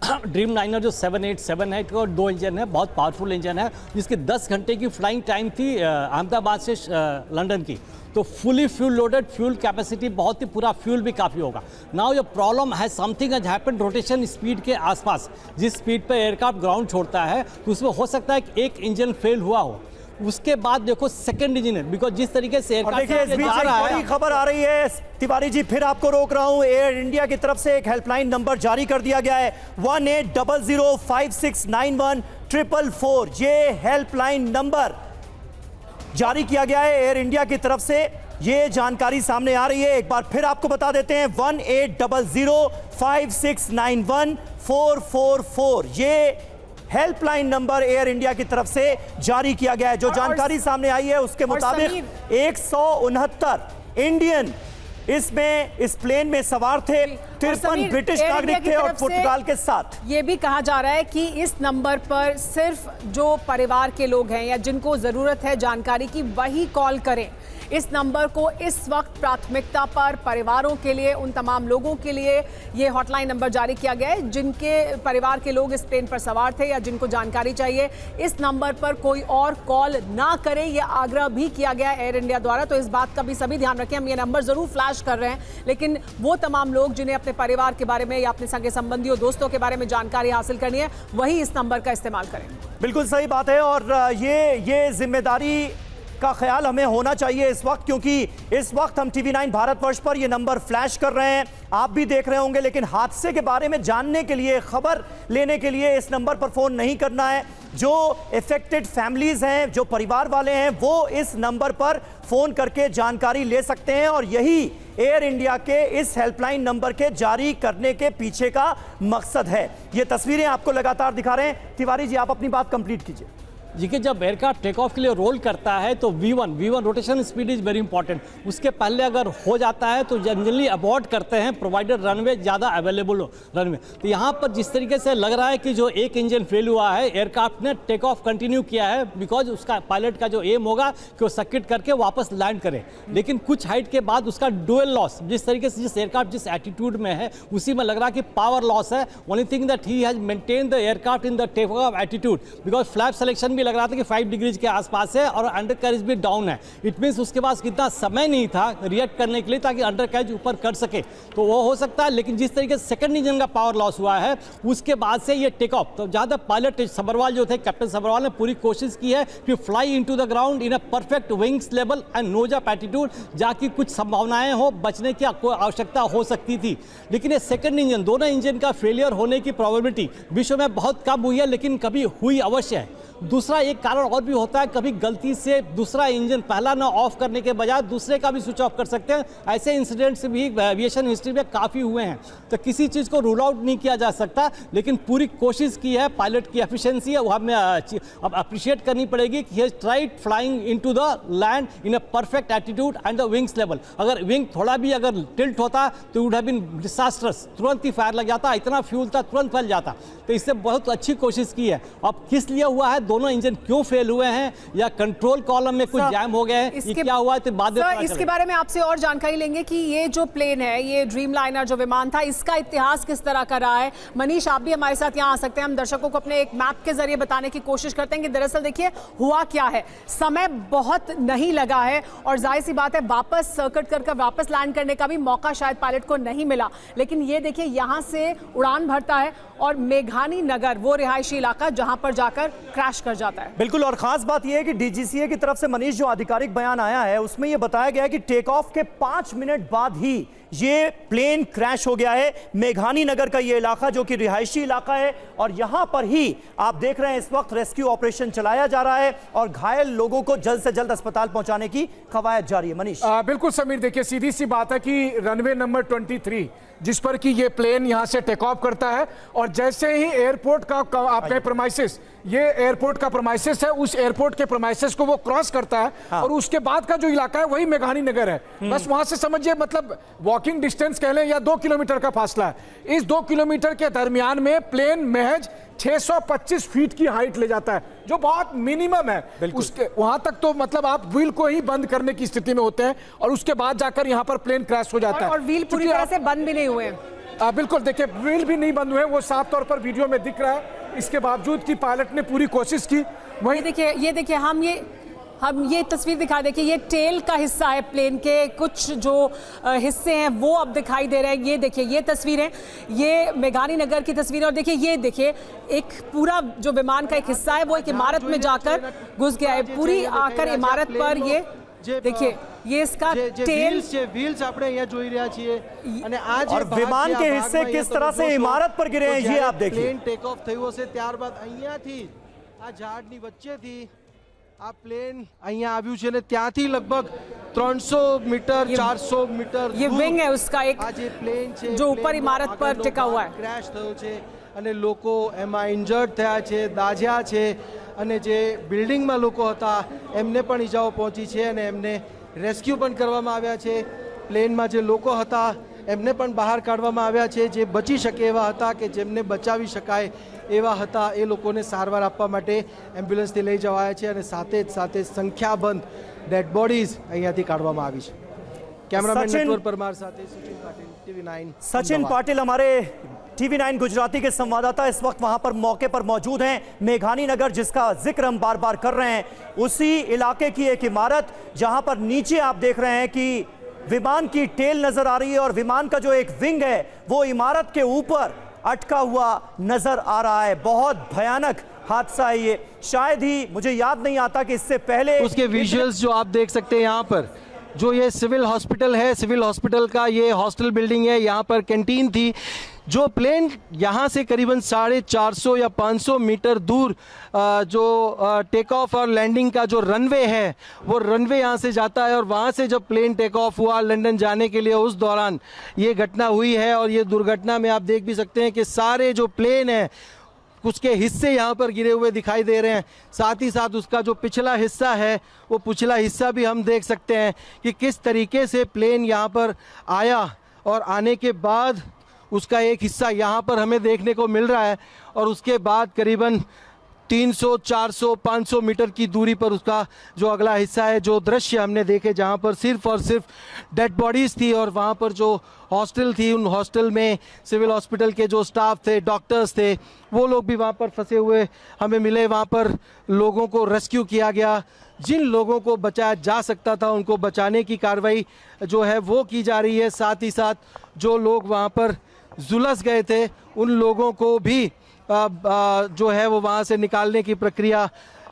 ड्रीम लाइनर जो 787 का 2 इंजन है, बहुत पावरफुल इंजन है, जिसकी 10 घंटे की फ्लाइंग टाइम थी अहमदाबाद से लंदन की। तो fully fuel loaded, fuel capacity बहुत ही, पूरा फ्यूल भी काफ़ी होगा। नाउ ये प्रॉब्लम है, something has happened rotation speed के आसपास, जिस स्पीड पे एयरक्राफ्ट ग्राउंड छोड़ता है तो उसमें हो सकता है कि एक इंजन फेल हुआ हो। उसके बाद देखो सेकंड इंजन, बिकॉज जिस तरीके से एयरक्राफ्ट जा रहा है, बड़ी खबर आ रही है तिवारी जी, फिर आपको रोक रहा हूं। एयर इंडिया की तरफ से एक हेल्पलाइन नंबर जारी कर दिया गया है 1800569144। ये हेल्पलाइन नंबर जारी किया गया है एयर इंडिया की तरफ से, ये जानकारी सामने आ रही है। एक बार फिर आपको बता देते हैं 1800569144। ये हेल्पलाइन नंबर एयर इंडिया की तरफ से जारी किया गया है। जो जानकारी सामने आई है उसके मुताबिक 169 इंडियन इस प्लेन में सवार थे, 53 ब्रिटिश नागरिक थे और पुर्तगाल के साथ। ये भी कहा जा रहा है कि इस नंबर पर सिर्फ जो परिवार के लोग हैं या जिनको जरूरत है जानकारी की वही कॉल करें। इस नंबर को इस वक्त प्राथमिकता पर परिवारों के लिए, उन तमाम लोगों के लिए ये हॉटलाइन नंबर जारी किया गया है जिनके परिवार के लोग इस प्लेन पर सवार थे या जिनको जानकारी चाहिए। इस नंबर पर कोई और कॉल ना करे, ये आग्रह भी किया गया एयर इंडिया द्वारा। तो इस बात का भी सभी ध्यान रखें, हम ये नंबर जरूर फ्लैश कर रहे हैं, लेकिन वो तमाम लोग जिन्हें अपने परिवार के बारे में या अपने सगे संबंधियों, दोस्तों के बारे में जानकारी हासिल करनी है, वही इस नंबर का इस्तेमाल करें। बिल्कुल सही बात है, और ये जिम्मेदारी का ख्याल हमें होना चाहिए इस वक्त, क्योंकि इस वक्त हम TV9 भारतवर्ष पर ये नंबर फ्लैश कर रहे हैं, आप भी देख रहे होंगे, लेकिन हादसे के बारे में जानने के लिए, खबर लेने के लिए इस नंबर पर फोन नहीं करना है। जो इफेक्टेड फैमिलीज हैं, जो परिवार वाले हैं, वो इस नंबर पर फोन करके जानकारी ले सकते हैं, और यही एयर इंडिया के इस हेल्पलाइन नंबर के जारी करने के पीछे का मकसद है। ये तस्वीरें आपको लगातार दिखा रहे हैं। तिवारी जी, आप अपनी बात कंप्लीट कीजिए। जी कि जब एयरक्राफ्ट टेक ऑफ के लिए रोल करता है तो V1 rotation speed is very important. उसके पहले अगर हो जाता है तो जनरली अबॉर्ट करते हैं, प्रोवाइडेड रनवे ज़्यादा अवेलेबल हो रनवे। तो यहाँ पर जिस तरीके से लग रहा है कि जो एक इंजन फेल हुआ है, एयरक्राफ्ट ने टेक ऑफ कंटिन्यू किया है, बिकॉज उसका पायलट का जो एम होगा कि वो सर्किट करके वापस लैंड करे। लेकिन कुछ हाइट के बाद उसका डुअल लॉस, जिस तरीके से जिस एयरक्राफ्ट जिस एटीट्यूड में है उसी में लग रहा है कि पावर लॉस है। Only thing that he has maintain the aircraft in the take off attitude, because flap selection भी लग रहा था कि 5 डिग्री के आसपास है और अंडर कैरेज भी डाउन है। इट मींस उसके पास कितना समय नहीं था रिएक्ट करने के लिए ताकि अंडर कैरेज ऊपर कर सके, तो वो हो सकता है। लेकिन जिस तरीके से सेकंड इंजन का पावर लॉस हुआ है उसके बाद से ये टेक ऑफ, तो ज़्यादा पायलट सबरवाल जो थे, कैप्टन सबरवाल ने पूरी कोशिश की है कि fly into the ground in a perfect wings level and nose up attitude, जाकि कुछ संभावनाएं हो, बचने की कोई आवश्यकता हो सकती थी। लेकिन ये सेकंड इंजन, दोनों इंजन का फेलियर होने की प्रोबेबिलिटी विश्व में बहुत कम हुई है, लेकिन कभी हुई अवश्य है। दूसरा एक कारण और भी होता है, कभी गलती से दूसरा इंजन पहला ना ऑफ करने के बजाय दूसरे का भी स्विच ऑफ कर सकते हैं। ऐसे इंसिडेंट्स भी एविएशन हिस्ट्री में काफ़ी हुए हैं, तो किसी चीज़ को रूल आउट नहीं किया जा सकता। लेकिन पूरी कोशिश की है, पायलट की एफिशिएंसी है वो हमें अब अप्रिशिएट करनी पड़ेगी कि he tried flying into the land in a perfect attitude and the wings level. अगर विंग थोड़ा भी अगर टिल्ट होता तो वुड हैव बीन डिसास्ट्रस, तुरंत ही फायर लग जाता, इतना फ्यूल था तुरंत फैल जाता। तो इससे बहुत अच्छी कोशिश की है। अब किस लिए हुआ है, दोनों इंजन क्यों फेल हुए हैं, या कंट्रोल कॉलम में कुछ जैम हो गए हैं, ये क्या हुआ है, तो बाद में इसके बारे में आपसे और जानकारी लेंगे कि ये जो प्लेन है, ये ड्रीम लाइनर जो विमान था, इसका इतिहास किस तरह का रहा है। मनीष, आप भी हमारे साथ यहाँ आ सकते हैं, हम दर्शकों को अपने एक मैप के जरिए बताने की कोशिश करते हैं कि दरअसल देखिए हुआ क्या है। समय बहुत नहीं लगा है और जाहिर सी बात है वापस सर्किट कर वापस लैंड करने का भी मौका शायद पायलट को नहीं मिला। लेकिन ये देखिए यहाँ से उड़ान भरता है और मेघानी नगर वो रिहायशी इलाका जहां पर जाकर क्रैश कर जाता है। बिल्कुल, और खास बात यह है कि DGCA की तरफ से मनीष जो आधिकारिक बयान आया है उसमें यह बताया गया है कि टेक ऑफ के 5 मिनट बाद ही ये प्लेन क्रैश हो गया है। मेघानी नगर का ये इलाका जो कि रिहायशी इलाका है, और यहां पर ही आप देख रहे हैं इस वक्त रेस्क्यू ऑपरेशन चलाया जा रहा है और घायल लोगों को जल्द से जल्द अस्पताल पहुंचाने की कवायद जारी है। मनीष, बिल्कुल समीर, देखिए सीधी सी बात है कि रनवे नंबर 23 जिस पर कि ये प्लेन यहां से टेक ऑफ करता है, और जैसे ही एयरपोर्ट का आपके प्रमाइसिस, ये एयरपोर्ट का प्रमाइसिस है, उस एयरपोर्ट के प्रमाइसिस को वो क्रॉस करता है। हाँ। और उसके बाद का जो इलाका है वही मेघानी नगर है। बस वहां से समझिए, मतलब वॉकिंग डिस्टेंस कह लें या 2 किलोमीटर का फासला है। इस 2 किलोमीटर के दरमियान में प्लेन महज 625 फीट की हाइट ले जाता है, जो बहुत मिनिमम है। उसके वहां तक तो मतलब आप व्हील को ही बंद करने की स्थिति में होते हैं, और उसके बाद जाकर यहां पर प्लेन क्रैश हो जाता है। और व्हील पूरी तरह से बंद भी नहीं हुए हैं। बिल्कुल, देखिए व्हील भी नहीं बंद हुए, वो साफ तौर पर वीडियो में दिख रहा है। इसके बावजूद कि पायलट ने पूरी कोशिश की। वहीं ये देखिए हम ये तस्वीर दिखा, देखिए ये टेल का हिस्सा है प्लेन के, कुछ जो हिस्से हैं वो अब दिखाई दे रहे हैं। ये देखिए ये तस्वीरें, ये मेघानी नगर की तस्वीर है। और देखिए ये देखिए एक पूरा जो विमान का एक हिस्सा है वो एक इमारत में जाकर घुस गया है, पूरी आकर इमारत पर। ये देखिए ये इसका टेल व्हील्स આપણે અહીંયા જોઈ રહ્યા છીએ અને આ જે और विमान के हिस्से किस तरह से इमारत पर गिरे हैं ये आप देखिए। પ્લેન ટેક ઓફ થયું હશે ત્યારબાદ અહીંયાથી આ ઝાડની વચ્ચેથી આ પ્લેન અહીંયા આવ્યું છે ને ત્યાંથી લગભગ 300 મીટર 400 મીટર ये विंग है उसका एक, આ જે પ્લેન છે जो ऊपर इमारत पर टिका हुआ है। ક્રેશ થયો છે અને લોકો એમાં ઇન્જર્ડ થયા છે, દાઝ્યા છે અને જે બિલ્ડિંગમાં લોકો હતા એમને પણ ઈજાઓ પહોંચી છે અને એમને રેસ્ક્યુ પણ કરવામાં આવ્યા છે। પ્લેનમાં જે લોકો હતા એમને પણ બહાર કાઢવામાં આવ્યા છે, જે બચી શકે એવા હતા કે જેમને બચાવી શકાય એવા હતા એ લોકોને સારવાર આપવા માટે એમ્બ્યુલન્સથી લઈ જવાયા છે અને સાથે સંખ્યાબંધ ડેડ બોડીઝ અહીંયાથી કાઢવામાં આવી છે। કેમેરામેન નેટવર્ક પરમાર સાથે સચિન પાટીલ, TV9। सचिन पाटिल हमारे TV9 गुजराती के संवाददाता इस वक्त वहां पर मौके पर मौजूद हैं। मेघानी नगर जिसका जिक्र हम बार बार कर रहे हैं, उसी इलाके की एक इमारत जहां पर नीचे आप देख रहे हैं कि विमान की टेल नजर आ रही है और विमान का जो एक विंग है वो इमारत के ऊपर अटका हुआ नजर आ रहा है। बहुत भयानक हादसा है ये, शायद ही मुझे याद नहीं आता कि इससे पहले उसके विजुअल्स जो आप देख सकते हैं यहाँ पर, जो ये सिविल हॉस्पिटल है, सिविल हॉस्पिटल का ये हॉस्टल बिल्डिंग है, यहाँ पर कैंटीन थी। जो प्लेन यहाँ से करीबन 450 या 500 मीटर दूर जो टेक ऑफ और लैंडिंग का जो रनवे है वो रनवे यहाँ से जाता है और वहाँ से जब प्लेन टेक ऑफ हुआ लंदन जाने के लिए उस दौरान ये घटना हुई है। और ये दुर्घटना में आप देख भी सकते हैं कि सारे जो प्लेन है उसके हिस्से यहाँ पर गिरे हुए दिखाई दे रहे हैं। साथ ही साथ उसका जो पिछला हिस्सा है वो पिछला हिस्सा भी हम देख सकते हैं कि किस तरीके से प्लेन यहाँ पर आया और आने के बाद उसका एक हिस्सा यहाँ पर हमें देखने को मिल रहा है और उसके बाद करीबन 300, 400, 500 मीटर की दूरी पर उसका जो अगला हिस्सा है, जो दृश्य हमने देखे जहाँ पर सिर्फ और सिर्फ डेड बॉडीज़ थी और वहाँ पर जो हॉस्टल थी, उन हॉस्टल में सिविल हॉस्पिटल के जो स्टाफ थे, डॉक्टर्स थे, वो लोग भी वहाँ पर फंसे हुए हमें मिले। वहाँ पर लोगों को रेस्क्यू किया गया, जिन लोगों को बचाया जा सकता था उनको बचाने की कार्रवाई जो है वो की जा रही है। साथ ही साथ जो लोग वहाँ पर झुलस गए थे उन लोगों को भी जो है वो वहाँ से निकालने की प्रक्रिया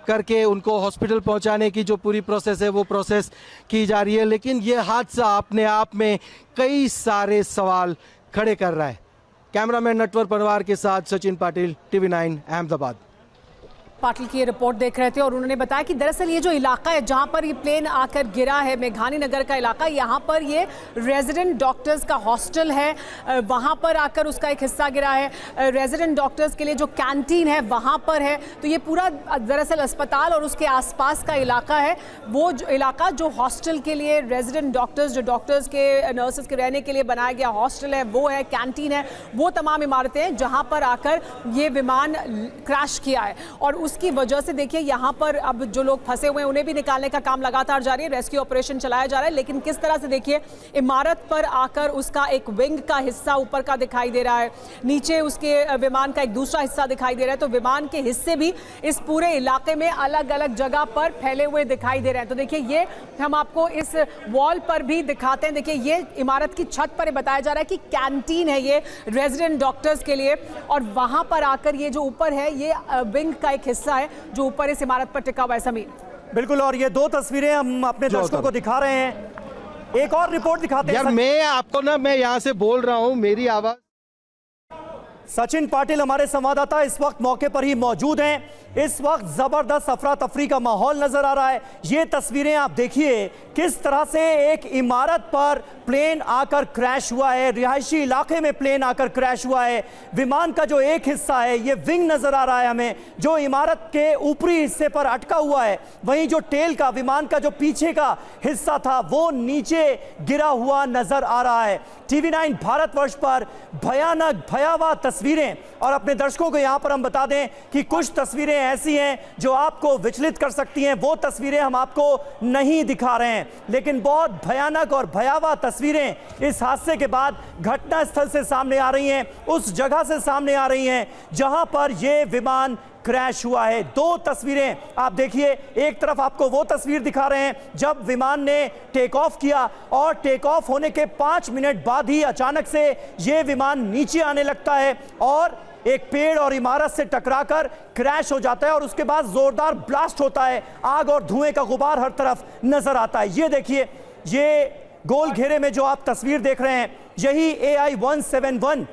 करके उनको हॉस्पिटल पहुँचाने की जो पूरी प्रोसेस है वो प्रोसेस की जा रही है। लेकिन ये हादसा अपने आप में कई सारे सवाल खड़े कर रहा है। कैमरामैन नटवर परवार के साथ सचिन पाटिल, TV9 अहमदाबाद। पाटिल की ये रिपोर्ट देख रहे थे और उन्होंने बताया कि दरअसल ये जो इलाका है जहां पर ये प्लेन आकर गिरा है, मेघानी नगर का इलाका, यहाँ पर ये रेजिडेंट डॉक्टर्स का हॉस्टल है, वहाँ पर आकर उसका एक हिस्सा गिरा है। रेजिडेंट डॉक्टर्स के लिए जो कैंटीन है वहाँ पर है। तो ये पूरा दरअसल अस्पताल और उसके आसपास का इलाका है, वो जो इलाका जो हॉस्टल के लिए रेजिडेंट डॉक्टर्स, जो डॉक्टर्स के नर्सेस के रहने के लिए बनाया गया हॉस्टल है वो है, कैंटीन है, वो तमाम इमारतें हैं जहाँ पर आकर ये विमान क्रैश किया है। और उसकी वजह से देखिए यहाँ पर अब जो लोग फंसे हुए हैं उन्हें भी निकालने का काम लगातार जारी है, रेस्क्यू ऑपरेशन चलाया जा रहा है। लेकिन किस तरह से देखिए इमारत पर आकर उसका एक विंग का हिस्सा ऊपर का दिखाई दे रहा है, नीचे उसके विमान का एक दूसरा हिस्सा दिखाई दे रहा है। तो विमान के हिस्से भी इस पूरे इलाके में अलग अलग जगह पर फैले हुए दिखाई दे रहे हैं। तो देखिए ये हम आपको इस वॉल पर भी दिखाते हैं। देखिए ये इमारत की छत पर बताया जा रहा है कि कैंटीन है ये रेजिडेंट डॉक्टर्स के लिए, और वहां पर आकर ये जो ऊपर है ये विंग का एक हिस्सा है जो ऊपर इस इमारत पर टिका हुआ है। समीर बिल्कुल, और ये दो तस्वीरें हम अपने दर्शकों को दिखा रहे हैं। एक और रिपोर्ट दिखाते हैं यार, मैं आपको ना, मैं यहाँ से बोल रहा हूँ, मेरी आवाज। सचिन पाटिल हमारे संवाददाता इस वक्त मौके पर ही मौजूद हैं। इस वक्त जबरदस्त अफरा तफरी का माहौल नजर आ रहा है। ये तस्वीरें आप देखिए किस तरह से एक इमारत पर प्लेन आकर क्रैश हुआ है, रिहायशी इलाके में प्लेन आकर क्रैश हुआ है। विमान का जो एक हिस्सा है ये विंग नजर आ रहा है हमें, जो इमारत के ऊपरी हिस्से पर अटका हुआ है। वहीं जो टेल का, विमान का जो पीछे का हिस्सा था वो नीचे गिरा हुआ नजर आ रहा है। TV9 भारतवर्ष पर भयानक भयावह तस्वीरें और अपने दर्शकों को यहां पर हम बता दें कि कुछ तस्वीरें ऐसी हैं जो आपको विचलित कर सकती हैं, वो तस्वीरें हम आपको नहीं दिखा रहे हैं, लेकिन बहुत भयानक और भयावह तस्वीरें इस हादसे के बाद घटना स्थल से सामने आ रही हैं, उस जगह से सामने आ रही हैं जहां पर यह विमान क्रैश हुआ है। दो तस्वीरें आप देखिए, एक तरफ आपको वो तस्वीर दिखा रहे हैं जब विमान ने टेक ऑफ किया और टेक ऑफ होने के 5 मिनट बाद ही अचानक से यह विमान नीचे आने लगता है और एक पेड़ और इमारत से टकराकर क्रैश हो जाता है और उसके बाद जोरदार ब्लास्ट होता है, आग और धुएं का गुबार हर तरफ नजर आता है। ये देखिए, ये गोल घेरे में जो आप तस्वीर देख रहे हैं, यही AI-171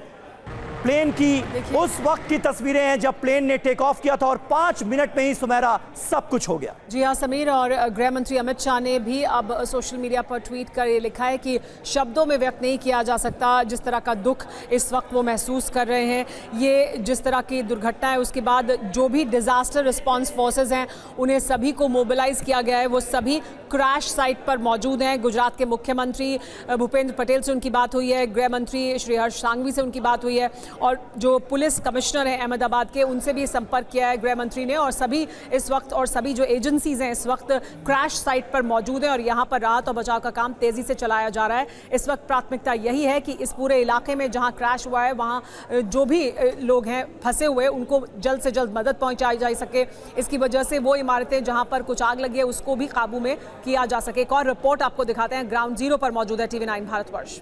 प्लेन की उस वक्त की तस्वीरें हैं जब प्लेन ने टेक ऑफ किया था और 5 मिनट में ही सुमेरा सब कुछ हो गया। जी हाँ समीर, और गृह मंत्री अमित शाह ने भी अब सोशल मीडिया पर ट्वीट कर ये लिखा है कि शब्दों में व्यक्त नहीं किया जा सकता जिस तरह का दुख इस वक्त वो महसूस कर रहे हैं। ये जिस तरह की दुर्घटना है उसके बाद जो भी डिजास्टर रिस्पांस फोर्सेज हैं उन्हें सभी को मोबिलाइज किया गया है, वो सभी क्रैश साइट पर मौजूद हैं। गुजरात के मुख्यमंत्री भूपेंद्र पटेल से उनकी बात हुई है, गृह मंत्री श्री हर्ष सांघवी से उनकी बात हुई है और जो पुलिस कमिश्नर हैं अहमदाबाद के उनसे भी संपर्क किया है गृह मंत्री ने, और सभी इस वक्त और सभी जो एजेंसीज हैं इस वक्त क्रैश साइट पर मौजूद हैं और यहाँ पर राहत और बचाव का काम तेजी से चलाया जा रहा है। इस वक्त प्राथमिकता यही है कि इस पूरे इलाके में जहाँ क्रैश हुआ है वहाँ जो भी लोग हैं फंसे हुए उनको जल्द से जल्द मदद पहुँचाई जा सके, इसकी वजह से वो इमारतें जहाँ पर कुछ आग लगी है उसको भी काबू में किया जा सके। एक और रिपोर्ट आपको दिखाते हैं, ग्राउंड जीरो पर मौजूद है TV9 भारतवर्ष।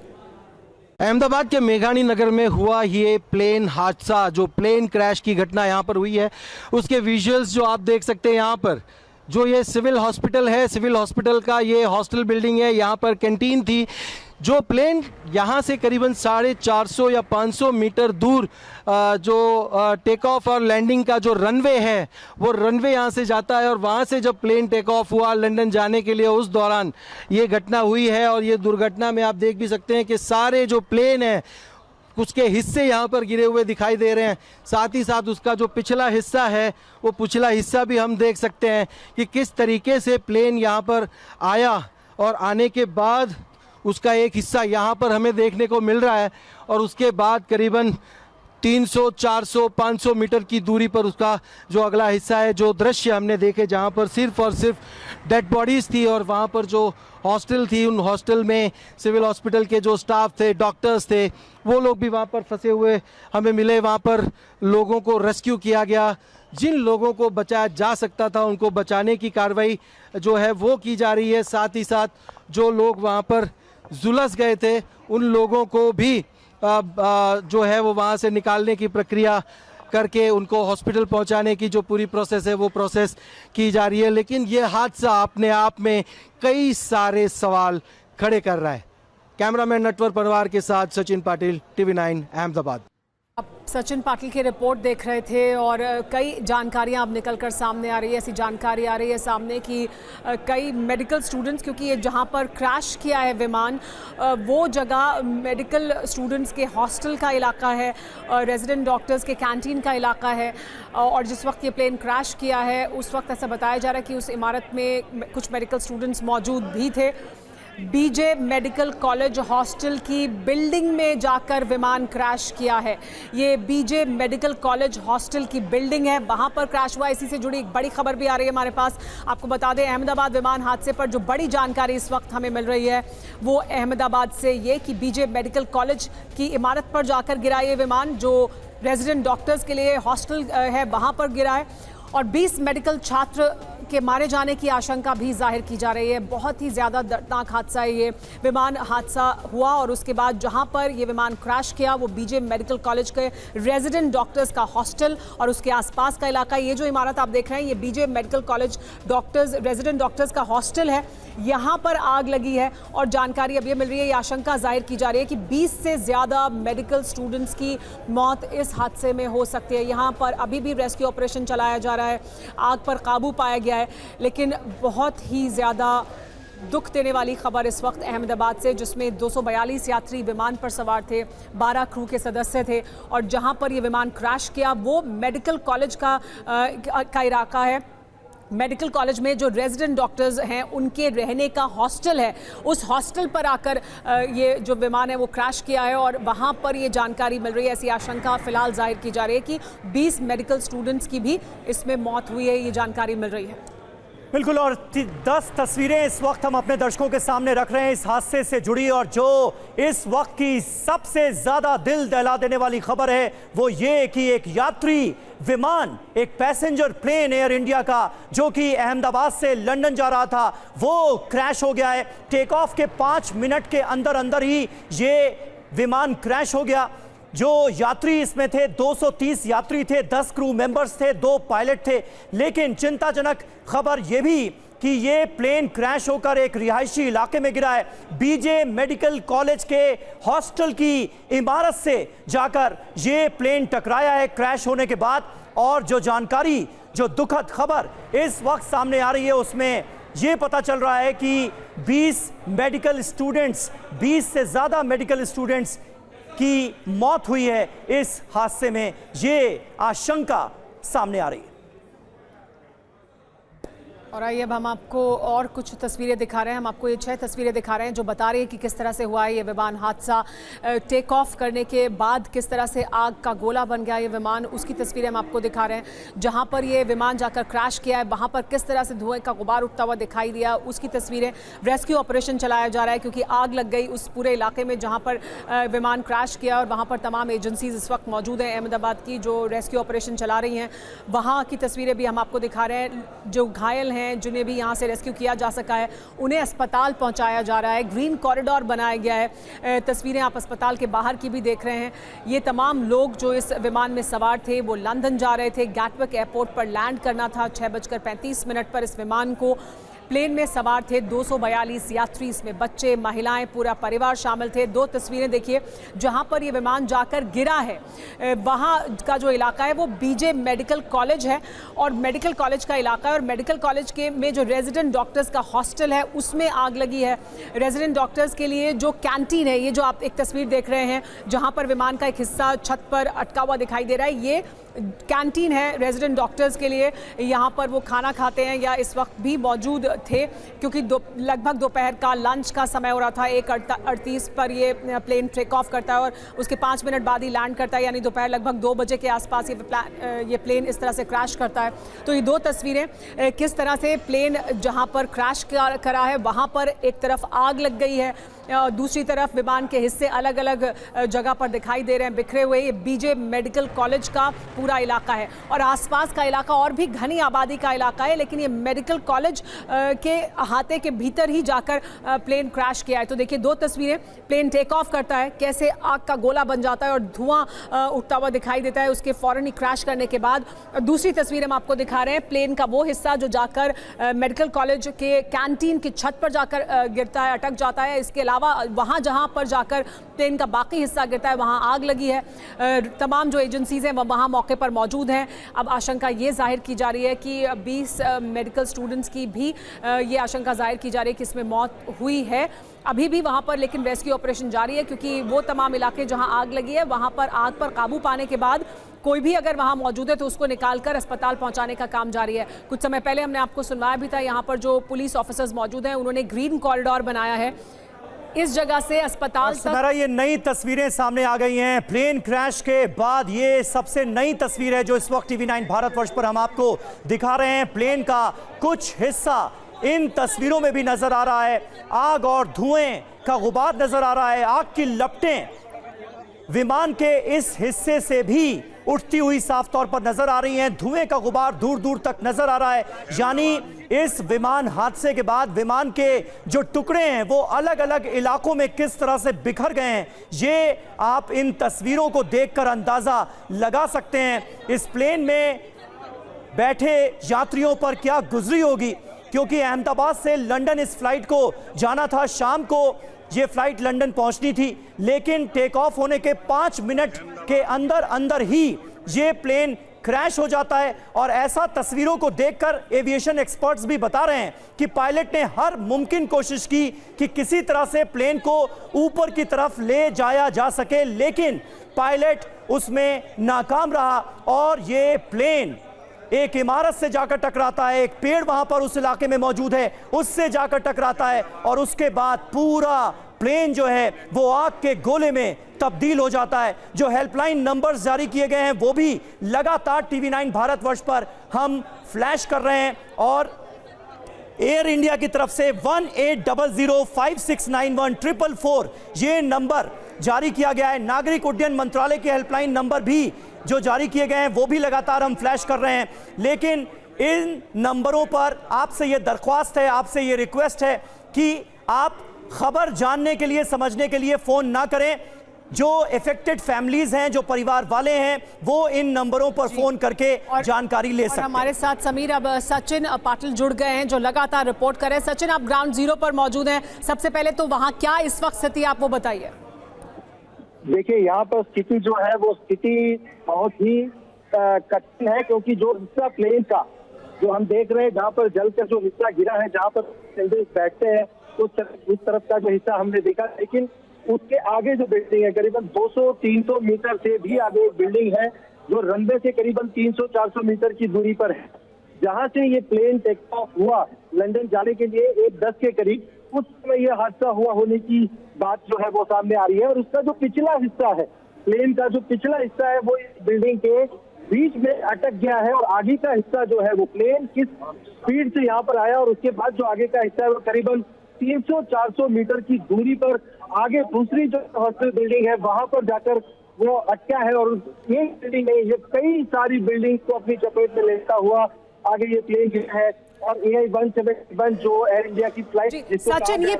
अहमदाबाद के मेघानी नगर में हुआ ये प्लेन हादसा, जो प्लेन क्रैश की घटना यहाँ पर हुई है, उसके विजुअल्स जो आप देख सकते हैं यहाँ पर, जो ये सिविल हॉस्पिटल है, सिविल हॉस्पिटल का ये हॉस्टल बिल्डिंग है, यहाँ पर कैंटीन थी। जो प्लेन यहाँ से करीबन 450 या 500 मीटर दूर जो टेक ऑफ और लैंडिंग का जो रनवे है वो रनवे यहाँ से जाता है और वहाँ से जब प्लेन टेक ऑफ हुआ लंदन जाने के लिए उस दौरान ये घटना हुई है। और ये दुर्घटना में आप देख भी सकते हैं कि सारे जो प्लेन है उसके हिस्से यहाँ पर गिरे हुए दिखाई दे रहे हैं, साथ ही साथ उसका जो पिछला हिस्सा है वो पिछला हिस्सा भी हम देख सकते हैं कि किस तरीके से प्लेन यहाँ पर आया और आने के बाद उसका एक हिस्सा यहाँ पर हमें देखने को मिल रहा है और उसके बाद करीबन 300, 400, 500 मीटर की दूरी पर उसका जो अगला हिस्सा है, जो दृश्य हमने देखे जहाँ पर सिर्फ और सिर्फ डेड बॉडीज़ थी और वहाँ पर जो हॉस्टल थी उन हॉस्टल में सिविल हॉस्पिटल के जो स्टाफ थे, डॉक्टर्स थे, वो लोग भी वहाँ पर फंसे हुए हमें मिले। वहाँ पर लोगों को रेस्क्यू किया गया, जिन लोगों को बचाया जा सकता था उनको बचाने की कार्रवाई जो है वो की जा रही है। साथ ही साथ जो लोग वहाँ पर झुलस गए थे उन लोगों को भी जो है वो वहाँ से निकालने की प्रक्रिया करके उनको हॉस्पिटल पहुँचाने की जो पूरी प्रोसेस है वो प्रोसेस की जा रही है। लेकिन ये हादसा अपने आप में कई सारे सवाल खड़े कर रहा है। कैमरामैन नटवर परवार के साथ सचिन पाटिल, TV9 अहमदाबाद। अब सचिन पाटिल की रिपोर्ट देख रहे थे और कई जानकारियां अब निकल कर सामने आ रही है। ऐसी जानकारी आ रही है सामने कि कई मेडिकल स्टूडेंट्स, क्योंकि ये जहां पर क्रैश किया है विमान वो जगह मेडिकल स्टूडेंट्स के हॉस्टल का इलाका है, रेजिडेंट डॉक्टर्स के कैंटीन का इलाका है और जिस वक्त ये प्लेन क्रैश किया है उस वक्त ऐसा बताया जा रहा है कि उस इमारत में कुछ मेडिकल स्टूडेंट्स मौजूद भी थे। बीजे मेडिकल कॉलेज हॉस्टल की बिल्डिंग में जाकर विमान क्रैश किया है। ये बीजे मेडिकल कॉलेज हॉस्टल की बिल्डिंग है, वहां पर क्रैश हुआ। इसी से जुड़ी एक बड़ी खबर भी आ रही है हमारे पास। आपको बता दें, अहमदाबाद विमान हादसे पर जो बड़ी जानकारी इस वक्त हमें मिल रही है वो अहमदाबाद से ये कि बीजे मेडिकल कॉलेज की इमारत पर जाकर गिरा ये विमान, जो रेजिडेंट डॉक्टर्स के लिए हॉस्टल है वहां पर गिरा है और 20 मेडिकल छात्र के मारे जाने की आशंका भी जाहिर की जा रही है। बहुत ही ज़्यादा दर्दनाक हादसा है ये। विमान हादसा हुआ और उसके बाद जहां पर ये विमान क्रैश किया वो बीजे मेडिकल कॉलेज के रेजिडेंट डॉक्टर्स का हॉस्टल और उसके आसपास का इलाका। ये जो इमारत आप देख रहे हैं ये BJ medical college doctors resident doctors का हॉस्टल है। यहाँ पर आग लगी है और जानकारी अब ये मिल रही है, ये आशंका जाहिर की जा रही है कि 20 से ज़्यादा मेडिकल स्टूडेंट्स की मौत इस हादसे में हो सकती है। यहाँ पर अभी भी रेस्क्यू ऑपरेशन चलाया जा रहा है, आग पर काबू पाया गया है, लेकिन बहुत ही ज़्यादा दुख देने वाली खबर इस वक्त अहमदाबाद से, जिसमें 242 यात्री विमान पर सवार थे, 12 क्रू के सदस्य थे और जहां पर ये विमान क्रैश किया वो मेडिकल कॉलेज का इलाका है। मेडिकल कॉलेज में जो रेजिडेंट डॉक्टर्स हैं उनके रहने का हॉस्टल है, उस हॉस्टल पर आकर ये जो विमान है वो क्रैश किया है और वहाँ पर ये जानकारी मिल रही है। ऐसी आशंका फिलहाल जाहिर की जा रही है कि 20 मेडिकल स्टूडेंट्स की भी इसमें मौत हुई है, ये जानकारी मिल रही है। बिल्कुल, और 10 तस्वीरें इस वक्त हम अपने दर्शकों के सामने रख रहे हैं इस हादसे से जुड़ी, और जो इस वक्त की सबसे ज्यादा दिल दहला देने वाली खबर है वो ये कि एक यात्री विमान, एक पैसेंजर प्लेन एयर इंडिया का जो कि अहमदाबाद से लंदन जा रहा था, वो क्रैश हो गया है। टेक ऑफ के 5 मिनट के अंदर अंदर ही ये विमान क्रैश हो गया। जो यात्री इसमें थे 230 यात्री थे, 10 क्रू मेंबर्स थे, 2 पायलट थे। लेकिन चिंताजनक खबर यह भी कि ये प्लेन क्रैश होकर एक रिहायशी इलाके में गिरा है। बीजे मेडिकल कॉलेज के हॉस्टल की इमारत से जाकर ये प्लेन टकराया है क्रैश होने के बाद। और जो जानकारी, जो दुखद खबर इस वक्त सामने आ रही है उसमें ये पता चल रहा है कि 20 मेडिकल स्टूडेंट्स, 20 से ज़्यादा मेडिकल स्टूडेंट्स की मौत हुई है इस हादसे में, ये आशंका सामने आ रही है। और आइए अब हम आपको और कुछ तस्वीरें दिखा रहे हैं। हम आपको ये 6 तस्वीरें दिखा रहे हैं जो बता रही है कि किस तरह से हुआ है ये विमान हादसा। टेक ऑफ करने के बाद किस तरह से आग का गोला बन गया ये विमान, उसकी तस्वीरें हम आपको दिखा रहे हैं। जहां पर ये विमान जाकर क्रैश किया है वहां पर किस तरह से धुएं का गुबार उठता हुआ दिखाई दिया, उसकी तस्वीरें। रेस्क्यू ऑपरेशन चलाया जा रहा है क्योंकि आग लग गई उस पूरे इलाके में जहाँ पर विमान क्रैश किया, और वहाँ पर तमाम एजेंसीज इस वक्त मौजूद हैं अहमदाबाद की जो रेस्क्यू ऑपरेशन चला रही हैं। वहाँ की तस्वीरें भी हम आपको दिखा रहे हैं। जो घायल हैं, जिन्हें भी यहाँ से रेस्क्यू किया जा सका है, उन्हें अस्पताल पहुँचाया जा रहा है। ग्रीन कॉरिडोर बनाया गया है। तस्वीरें आप अस्पताल के बाहर की भी देख रहे हैं। ये तमाम लोग जो इस विमान में सवार थे वो लंदन जा रहे थे। गैटविक एयरपोर्ट पर लैंड करना था 6:35 पर इस विमान को। प्लेन में सवार थे 242 यात्री, इसमें बच्चे, महिलाएं, पूरा परिवार शामिल थे। 2 तस्वीरें देखिए जहां पर ये विमान जाकर गिरा है वहां का जो इलाका है वो बीजे मेडिकल कॉलेज है और मेडिकल कॉलेज का इलाका है। और मेडिकल कॉलेज के में जो रेजिडेंट डॉक्टर्स का हॉस्टल है उसमें आग लगी है। रेजिडेंट डॉक्टर्स के लिए जो कैंटीन है, ये जो आप एक तस्वीर देख रहे हैं जहां पर विमान का एक हिस्सा छत पर अटका हुआ दिखाई दे रहा है, ये कैंटीन है रेजिडेंट डॉक्टर्स के लिए। यहाँ पर वो खाना खाते हैं या इस वक्त भी मौजूद थे क्योंकि लगभग दोपहर का लंच का समय हो रहा था। 1:38 पर ये प्लेन टेक ऑफ करता है और उसके 5 मिनट बाद ही लैंड करता है, यानी दोपहर लगभग 2 बजे के आसपास ये प्लेन इस तरह से क्रैश करता है। तो ये 2 तस्वीरें किस तरह से प्लेन जहाँ पर क्रैश करा है वहाँ पर एक तरफ आग लग गई है, दूसरी तरफ विमान के हिस्से अलग अलग जगह पर दिखाई दे रहे हैं बिखरे हुए। ये बीजे मेडिकल कॉलेज का पूरा इलाका है और आसपास का इलाका और भी घनी आबादी का इलाका है, लेकिन ये मेडिकल कॉलेज के अहाते के भीतर ही जाकर प्लेन क्रैश किया है। तो देखिए 2 तस्वीरें, प्लेन टेक ऑफ करता है, कैसे आग का गोला बन जाता है और धुआं उठता हुआ दिखाई देता है उसके फौरन ही क्रैश करने के बाद। दूसरी तस्वीर हम आपको दिखा रहे हैं प्लेन का वो हिस्सा जो जाकर मेडिकल कॉलेज के कैंटीन की छत पर जाकर गिरता है, अटक जाता है। इसके अलावा वहां जहां पर जाकर प्लेन का बाकी हिस्सा गिरता है वहां आग लगी है। तमाम जो एजेंसीज हैं वहां मौके पर मौजूद हैं। अब आशंका ये जाहिर की जा रही है कि 20 मेडिकल स्टूडेंट्स की भी ये आशंका जाहिर की जा रही है कि इसमें मौत हुई है अभी भी वहां पर, लेकिन रेस्क्यू ऑपरेशन जारी है क्योंकि वो तमाम इलाके जहां आग लगी है वहां पर आग पर काबू पाने के बाद कोई भी अगर वहां मौजूद है तो उसको निकालकर अस्पताल पहुंचाने का काम जारी है। कुछ समय पहले हमने आपको सुनवाया भी था, यहाँ पर जो पुलिस ऑफिसर्स मौजूद हैं उन्होंने ग्रीन कॉरिडोर बनाया है इस जगह से अस्पताल तक। ये नई तस्वीरें सामने आ गई हैं प्लेन क्रैश के बाद। ये सबसे नई तस्वीर है जो इस वक्त TV9 भारतवर्ष पर हम आपको दिखा रहे हैं। प्लेन का कुछ हिस्सा इन तस्वीरों में भी नजर आ रहा है, आग और धुएं का गुबार नजर आ रहा है। आग की लपटें विमान के इस हिस्से से भी उठती हुई साफ तौर पर नजर आ रही हैं। धुएं का गुबार दूर दूर तक नजर आ रहा है, यानी इस विमान हादसे के बाद विमान के जो टुकड़े हैं वो अलग अलग इलाकों में किस तरह से बिखर गए हैं, ये आप इन तस्वीरों को देखकर अंदाजा लगा सकते हैं। इस प्लेन में बैठे यात्रियों पर क्या गुजरी होगी, क्योंकि अहमदाबाद से लंदन इस फ्लाइट को जाना था। शाम को ये फ्लाइट लंदन पहुंचनी थी, लेकिन टेक ऑफ होने के 5 मिनट के अंदर अंदर ही ये प्लेन क्रैश हो जाता है। और ऐसा तस्वीरों को देखकर एविएशन एक्सपर्ट्स भी बता रहे हैं कि पायलट ने हर मुमकिन कोशिश की कि किसी तरह से प्लेन को ऊपर की तरफ ले जाया जा सके, लेकिन पायलट उसमें नाकाम रहा और ये प्लेन एक इमारत से जाकर टकराता है, एक पेड़ वहां पर उस इलाके में मौजूद है उससे जाकर टकराता है और उसके बाद पूरा प्लेन जो है वो आग के गोले में तब्दील हो जाता है। जो हेल्पलाइन नंबर्स जारी किए गए हैं वो भी लगातार TV9 भारतवर्ष पर हम फ्लैश कर रहे हैं और एयर इंडिया की तरफ से 1800569144 ये नंबर जारी किया गया है। नागरिक उड्डयन मंत्रालय के हेल्पलाइन नंबर भी जो जारी किए गए हैं वो भी लगातार हम फ्लैश कर रहे हैं। लेकिन इन नंबरों पर आपसे ये दरख्वास्त है, आपसे ये रिक्वेस्ट है कि आप खबर जानने के लिए, समझने के लिए फ़ोन ना करें। जो इफेक्टेड फैमिलीज हैं, जो परिवार वाले हैं, वो इन नंबरों पर फोन करके जानकारी ले सकते हैं। हमारे साथ समीर अब सचिन पाटिल जुड़ गए हैं जो लगातार रिपोर्ट कर रहे हैं। सचिन, आप ग्राउंड जीरो पर मौजूद हैं, सबसे पहले तो वहां क्या इस वक्त स्थिति आप वो बताइए। देखिए, यहाँ पर स्थिति जो है वो स्थिति बहुत ही कठिन है, क्योंकि जो हिस्सा प्लेन का जो हम देख रहे हैं, जहाँ पर जल का जो हिस्सा गिरा है, जहाँ पर बैठते हैं उस तरफ का जो हिस्सा हमने देखा, लेकिन उसके आगे जो बिल्डिंग है करीबन 200-300 मीटर से भी आगे एक बिल्डिंग है जो रनवे से करीबन 300-400 मीटर की दूरी पर है, जहां से ये प्लेन टेक ऑफ हुआ लंदन जाने के लिए 1:10 के करीब। उस समय ये हादसा हुआ होने की बात जो है वो सामने आ रही है और उसका जो पिछला हिस्सा है, प्लेन का जो पिछला हिस्सा है, वो इस बिल्डिंग के बीच में अटक गया है और आगे का हिस्सा जो है वो प्लेन किस स्पीड से यहाँ पर आया और उसके बाद जो आगे का हिस्सा है वो करीबन 300-400 मीटर की दूरी पर आगे दूसरी जो हॉस्टल बिल्डिंग है वहां पर जाकर वो अटका है और एक बिल्डिंग नहीं, ये कई सारी बिल्डिंग को अपनी चपेट में लेता हुआ आगे ये प्लेन गिरा है। और AI-171 जो एयर इंडिया की फ्लाइट, सचिन, ये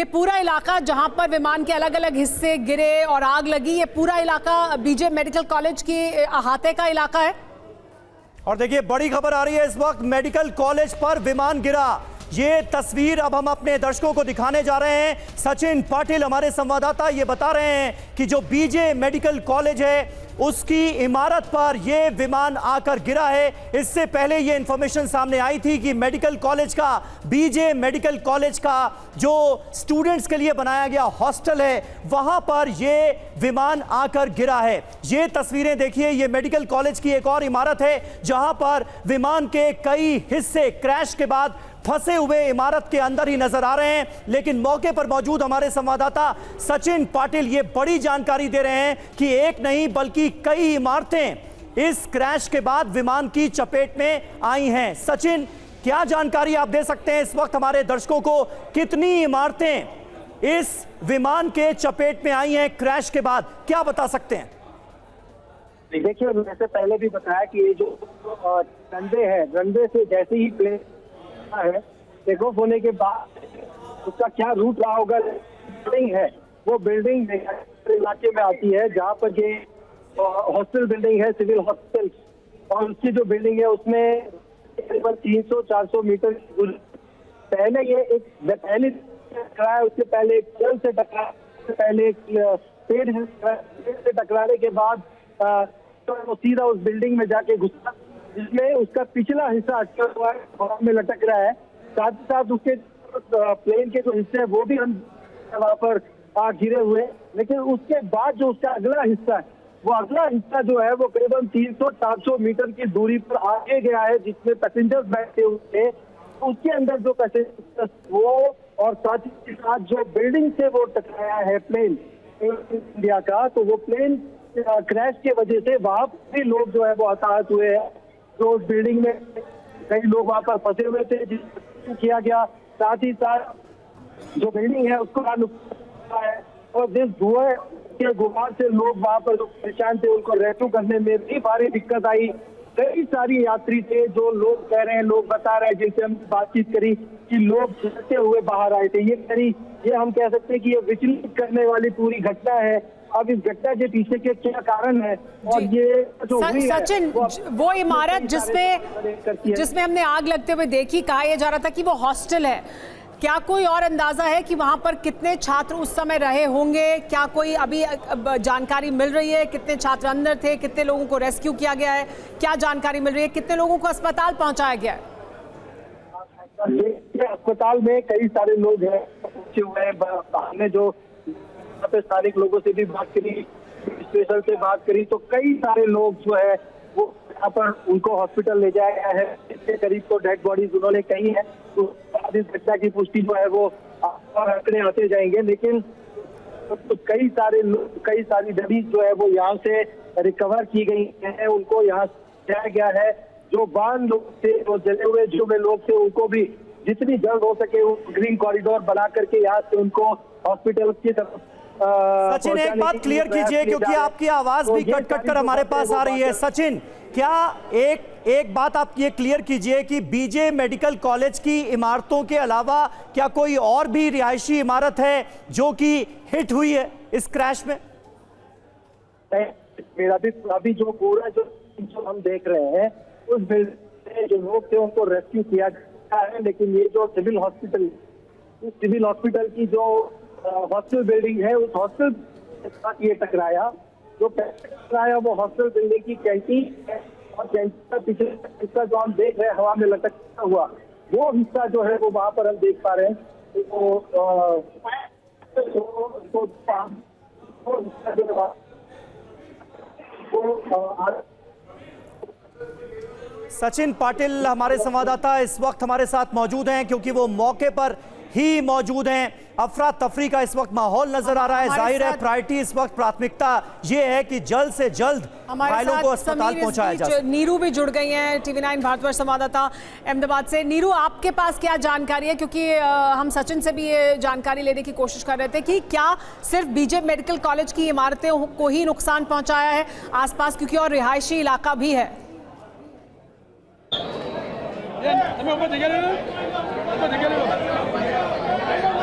पूरा इलाका जहां पर विमान के अलग अलग हिस्से गिरे और आग लगी, ये पूरा इलाका बीजे मेडिकल कॉलेज के अहाते का इलाका है। और देखिए, बड़ी खबर आ रही है इस वक्त, मेडिकल कॉलेज पर विमान गिरा। ये तस्वीर अब हम अपने दर्शकों को दिखाने जा रहे हैं। सचिन पाटिल हमारे संवाददाता ये बता रहे हैं कि जो बीजे मेडिकल कॉलेज है उसकी इमारत पर ये विमान आकर गिरा है। इससे पहले ये इंफॉर्मेशन सामने आई थी कि मेडिकल कॉलेज का, बीजे मेडिकल कॉलेज का जो स्टूडेंट्स के लिए बनाया गया हॉस्टल है, वहां पर ये विमान आकर गिरा है। ये तस्वीरें देखिए, ये मेडिकल कॉलेज की एक और इमारत है जहां पर विमान के कई हिस्से क्रैश के बाद फंसे हुए इमारत के अंदर ही नजर आ रहे हैं। लेकिन मौके पर मौजूद हमारे संवाददाता सचिन पाटिल ये बड़ी जानकारी दे रहे हैं कि एक नहीं बल्कि कई इमारतें इस क्रैश के बाद विमान की चपेट में आई हैं। सचिन, क्या जानकारी आप दे सकते हैं इस वक्त हमारे दर्शकों को, कितनी इमारतें इस विमान के चपेट में आई हैं क्रैश के बाद, क्या बता सकते हैं? देखिए, मैंने पहले भी बताया कि ये जो रनवे है, रनवे से जैसे ही प्लेन है टेक ऑफ होने के बाद उसका क्या रूट रहा होगा, बिल्डिंग है वो बिल्डिंग इलाके में आती है जहाँ पर ये हॉस्टल बिल्डिंग है, सिविल हॉस्टल, और उसकी जो बिल्डिंग है उसमें तकरीबन 300-400 मीटर पहले ये एक पहले टकराया, उससे पहले एक पोल से टकराया, पहले एक पेड़ से टकराने के बाद तो सीधा उस बिल्डिंग में जाके घुसा, जिसमें उसका पिछला हिस्सा अटका हुआ है, हवा में लटक रहा है। साथ ही साथ उसके प्लेन के जो हिस्से हैं वो भी हम वहाँ पर गिरे हुए, लेकिन उसके बाद जो उसका अगला हिस्सा है, वो अगला हिस्सा जो है वो करीबन 300-400 मीटर की दूरी पर आगे गया है, जिसमें पैसेंजर्स बैठे हुए थे। उसके अंदर जो पैसेंजर्स वो और साथ ही साथ जो बिल्डिंग से वो टकराया है प्लेन इंडिया का, तो वो प्लेन क्रैश की वजह से वहाँ भी लोग जो है वो हताहत हुए हैं। तो उस बिल्डिंग में कई लोग वहाँ पर फंसे हुए थे, जिसको किया गया। साथ ही साथ जो बिल्डिंग है उसको नुकसान है और जिस धुएं के गुबार से लोग वहाँ पर परेशान थे, उनको रेस्क्यू करने में भी भारी दिक्कत आई। कई सारी यात्री थे जो लोग कह रहे हैं, लोग बता रहे हैं, जिनसे हम बातचीत करी कि लोग चलते हुए बाहर आए थे। ये हम कह सकते हैं कि ये विचलित करने वाली पूरी घटना है। अब इस घटना के पीछे के क्या कारण है और ये जो सचिन, वो इमारत जिसमें हमने आग लगते हुए देखी, कहा यह जा रहा था कि वो हॉस्टल है, क्या कोई और अंदाजा है कि वहां पर कितने छात्र उस समय रहे होंगे? क्या कोई अभी जानकारी मिल रही है कितने छात्र अंदर थे, कितने लोगों को रेस्क्यू किया गया है, क्या जानकारी मिल रही है, कितने लोगों को अस्पताल पहुंचाया गया है? अस्पताल में कई सारे लोग हैं पहुंचे हुए हैं। हमने जो स्थानिक लोगों से भी बात करी, स्टेशन से बात करी, तो कई सारे लोग जो है वो यहाँ पर उनको हॉस्पिटल ले जाया गया है। इसके करीब तो डेड बॉडीज उन्होंने कही है, तो इस घटना की पुष्टि जो है वो और आंकड़े आते जाएंगे, लेकिन तो कई सारी डबीज जो है वो यहाँ से रिकवर की गई है, उनको यहाँ से लाया गया है। जो बांध लोग थे, जो जले हुए जो लोग थे, उनको भी जितनी जल्द हो सके ग्रीन कॉरिडोर बना करके यहाँ से उनको हॉस्पिटल की तरफ सचिन एक बात क्लियर कीजिए, क्योंकि आपकी आवाज भी कट कट कर हमारे पास आ रही है। सचिन, क्या एक बात आप ये क्लियर कीजिए कि बीजे मेडिकल कॉलेज की इमारतों के अलावा क्या कोई और भी रिहायशी इमारत है जो कि हिट हुई है इस क्रैश में? मेरा भी अभी जो पूरा जो हम देख रहे हैं उस बिल्डिंग में जो लोग थे उनको रेस्क्यू किया गया है, लेकिन ये जो सिविल हॉस्पिटल की जो हॉस्टल बिल्डिंग है, उस हॉस्टल के साथ ये टकराया। जो टकराया वो हॉस्टल बिल्डिंग की कैंटीन है, और कैंटीन का पिछले हिस्सा जो हम देख रहे हैं हवा में लटकता हुआ, वो हिस्सा जो है वो वहां पर हम देख पा रहे हैं। सचिन पाटिल हमारे संवाददाता इस वक्त हमारे साथ मौजूद हैं, क्योंकि वो मौके पर ही मौजूद हैं। अफरा तफरी का इस वक्त माहौल नजर आ रहा है। जाहिर है प्रायोरिटी इस वक्त प्राथमिकता ये है कि जल्द से जल्द घायलों को अस्पताल पहुंचाया जा सके। नीरू भी जुड़ गई हैं, TV9 भारतवर्ष संवाददाता अहमदाबाद से। नीरू, आपके पास क्या जानकारी है, क्योंकि हम सचिन से भी ये जानकारी लेने की कोशिश कर रहे थे कि क्या सिर्फ बीजे मेडिकल कॉलेज की इमारतें को ही नुकसान पहुंचाया है आसपास, क्योंकि और रिहायशी इलाका भी है?